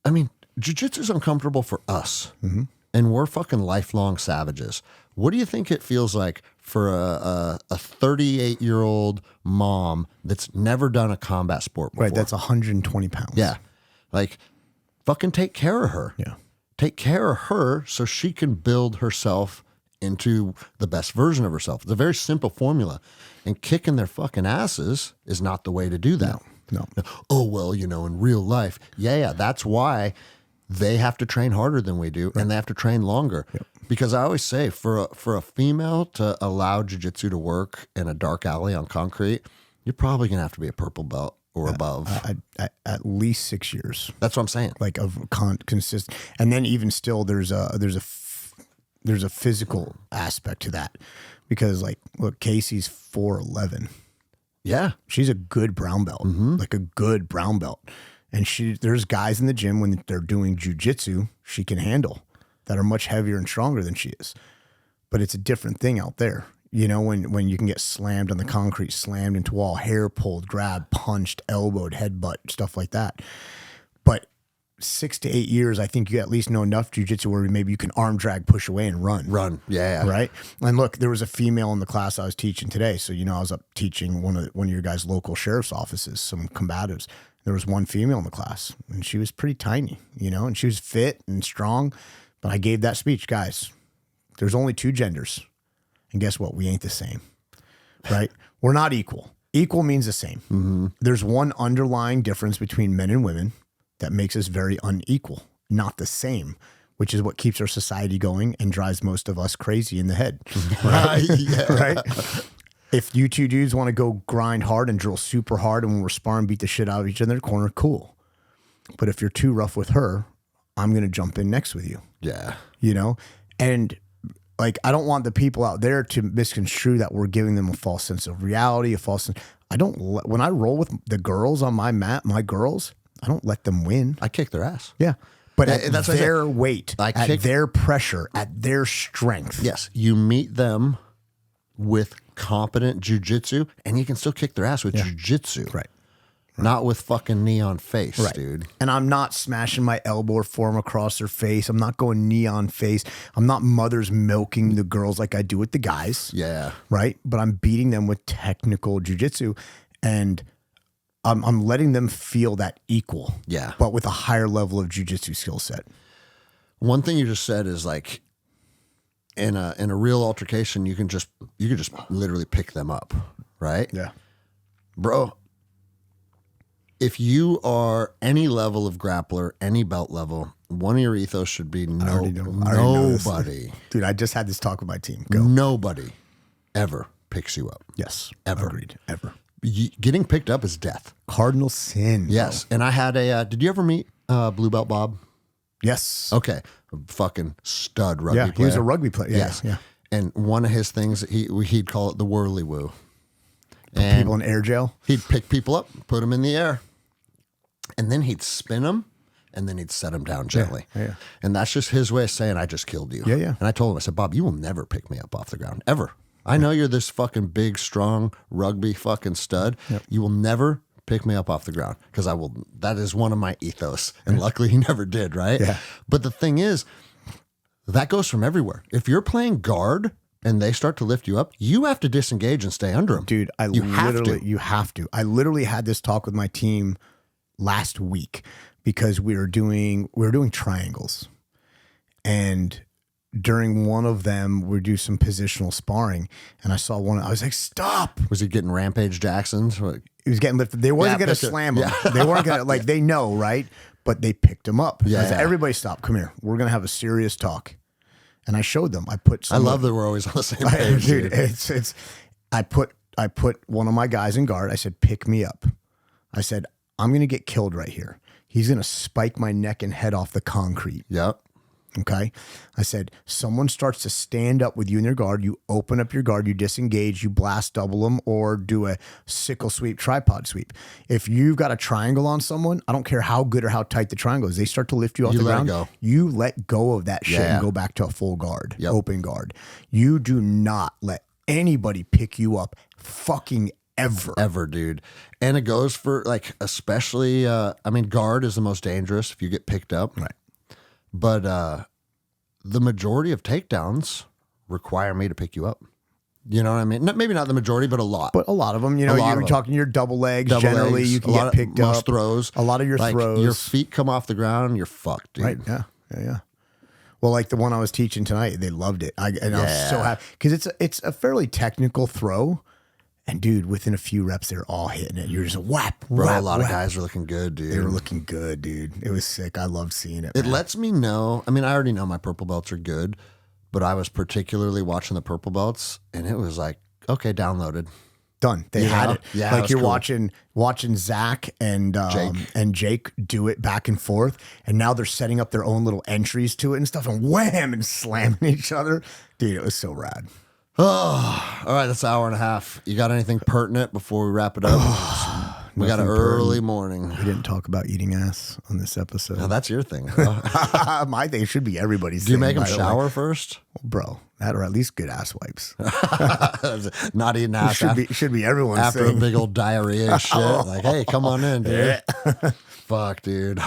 I mean, jiu-jitsu is uncomfortable for us. Mm-hmm. And we're fucking lifelong savages. What do you think it feels like for a 38-year-old mom that's never done a combat sport before? Right, that's 120 pounds. Yeah. Like, fucking take care of her. Yeah. Take care of her so she can build herself into the best version of herself. It's a very simple formula. And kicking their fucking asses is not the way to do that. No. Oh, well, in real life. Yeah, that's why they have to train harder than we do, and they have to train longer. Yep. Because I always say, for a female to allow jiu-jitsu to work in a dark alley on concrete, you're probably gonna have to be a purple belt or above. At least 6 years. That's what I'm saying. Like of consistent, and then even still, there's a physical aspect to that, because like, look, Casey's 4'11". Yeah, she's a good brown belt, like a good brown belt. And there's guys in the gym when they're doing jujitsu, she can handle, that are much heavier and stronger than she is. But it's a different thing out there. You know, when you can get slammed on the concrete, slammed into wall, hair pulled, grabbed, punched, elbowed, headbutt, stuff like that. But 6 to 8 years, I think you at least know enough jujitsu where maybe you can arm drag, push away, and run. Yeah. Right. And look, there was a female in the class I was teaching today. So, you know, I was up teaching one of your guys' local sheriff's offices, some combatives. There was one female in the class, and she was pretty tiny, you know, and she was fit and strong. But I gave that speech, guys, there's only 2 genders. And guess what? We ain't the same, right? We're not equal. Equal means the same. Mm-hmm. There's one underlying difference between men and women that makes us very unequal, not the same, which is what keeps our society going and drives most of us crazy in the head. Right? Right? If you two dudes want to go grind hard and drill super hard and when we're sparring, beat the shit out of each other in the corner, cool. But if you're too rough with her, I'm going to jump in next with you. Yeah. You know? And like, I don't want the people out there to misconstrue that we're giving them a false sense of reality, when I roll with the girls on my mat, my girls, I don't let them win. I kick their ass. Yeah. But at that's their weight, at their pressure, at their strength. Yes. You meet them with competent jujitsu, and you can still kick their ass with jujitsu. Right. Not with fucking neon face, dude. And I'm not smashing my elbow or forearm across their face. I'm not going neon face. I'm not mother's milking the girls like I do with the guys. Yeah. Right. But I'm beating them with technical jujitsu, and I'm letting them feel that equal. Yeah. But with a higher level of jujitsu skill set. One thing you just said is like, in a real altercation, you can just literally pick them up, right? Yeah. Bro, if you are any level of grappler, any belt level, one of your ethos should be nobody. Dude, I just had this talk with my team. Go. Nobody ever picks you up. Yes. Ever. Agreed. Ever. Getting picked up is death. Cardinal sin. Yes. Bro. And I had did you ever meet Blue Belt Bob? Yes. Okay. A fucking stud rugby player. He was a rugby player. Yeah, yes. Yeah. And one of his things, he'd call it the whirly woo. Put people in air jail? He'd pick people up, put them in the air, and then he'd spin them, and then he'd set them down gently. Yeah. And that's just his way of saying, I just killed you. Yeah. And I told him, I said, Bob, you will never pick me up off the ground, ever. I know you're this fucking big, strong rugby fucking stud. Yep. You will never pick me up off the ground, because that is one of my ethos. And luckily he never did, right? Yeah. But the thing is, that goes from everywhere. If you're playing guard and they start to lift you up, you have to disengage and stay under them. Dude, you have to. I literally had this talk with my team last week because we were doing triangles. And during one of them, we do some positional sparring, and I saw one. I was like, "Stop!" Was he getting Rampage Jacksons? He was getting lifted. They wasn't going to slam him. Yeah. They weren't going to, they know, right? But they picked him up. Yeah. I said, everybody stop. Come here. We're going to have a serious talk. And I showed them. I love that we're always on the same page. Dude, I put one of my guys in guard. I said, pick me up. I said, I'm going to get killed right here. He's going to spike my neck and head off the concrete. Yep. Okay. I said, someone starts to stand up with you in their guard. You open up your guard, you disengage, you blast double them, or do a sickle sweep, tripod sweep. If you've got a triangle on someone, I don't care how good or how tight the triangle is. They start to lift you off the ground. You let go of that shit and go back to a full guard, open guard. You do not let anybody pick you up fucking ever, dude. And it goes for like, especially, guard is the most dangerous if you get picked up. Right. But the majority of takedowns require me to pick you up. You know what I mean? Maybe not the majority, but a lot. But a lot of them, you're talking your double legs. Generally, you can get picked up. Most throws. A lot of your throws. Your feet come off the ground, you're fucked, dude. Right, yeah. Well, like the one I was teaching tonight, they loved it. I was so happy. Because it's a fairly technical throw. And dude, within a few reps, they're all hitting it. You're just whap, Bro, whap, a lot whap. of guys are looking good, dude. They were looking good, dude. It was sick. I loved seeing it. It man. lets me know. I mean, I already know my purple belts are good, but I was particularly watching the purple belts, and it was like, okay, downloaded. Done. They had it. Yeah, like it you're cool. watching Zach and Jake do it back and forth, and now they're setting up their own little entries to it and stuff, and wham and slamming each other. Dude, it was so rad. Oh, all right, that's an hour and a half. You got anything pertinent before we wrap it up? We got an early morning. We didn't talk about eating ass on this episode. Now, that's your thing, bro. My thing should be everybody's. Do you thing, make them by the way. shower first? Bro? That or at least good ass wipes. Not eating ass should be everyone's after thing. a big old diarrhea and shit. Like, hey, come on in, dude. Fuck, dude.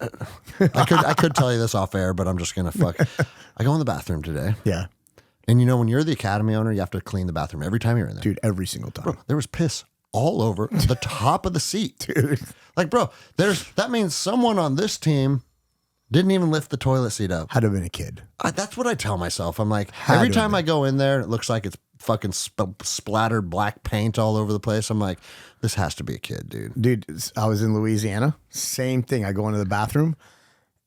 I could tell you this off air, but I'm just gonna fuck. I go in the bathroom today. Yeah, And you know, when you're the academy owner, you have to clean the bathroom every time you're in there. dude, every single time. Bro, there was piss all over the top of the seat. Dude. Like, bro, that means someone on this team didn't even lift the toilet seat up. Had to have been a kid. That's what I tell myself. I'm like, every time I go in there, it looks like it's fucking splattered black paint all over the place. I'm like, this has to be a kid, dude. Dude, I was in Louisiana. Same thing. I go into the bathroom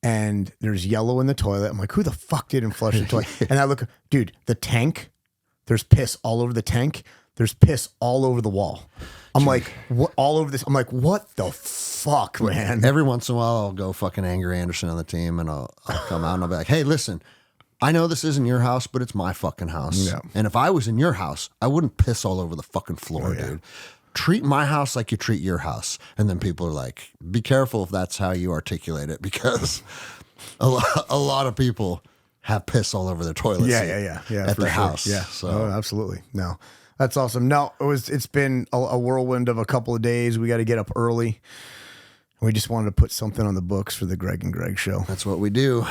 and there's yellow in the toilet. I'm like, who the fuck didn't flush the toilet? And I look, dude, the tank, there's piss all over the tank. There's piss all over the wall. I'm like, what? All over this. I'm like, what the fuck, man? Every once in a while, I'll go fucking Angry Anderson on the team and I'll come out and I'll be like, hey, listen, I know this isn't your house, but it's my fucking house. Yeah. And if I was in your house, I wouldn't piss all over the fucking floor, dude. Treat my house like you treat your house. And then people are like, be careful if that's how you articulate it, because a lot of people have piss all over their toilet seat Yeah, at their house. Yeah, So oh, absolutely. No, that's awesome. No, it's been a whirlwind of a couple of days. We got to get up early. We just wanted to put something on the books for the Greg and Greg show. that's what we do.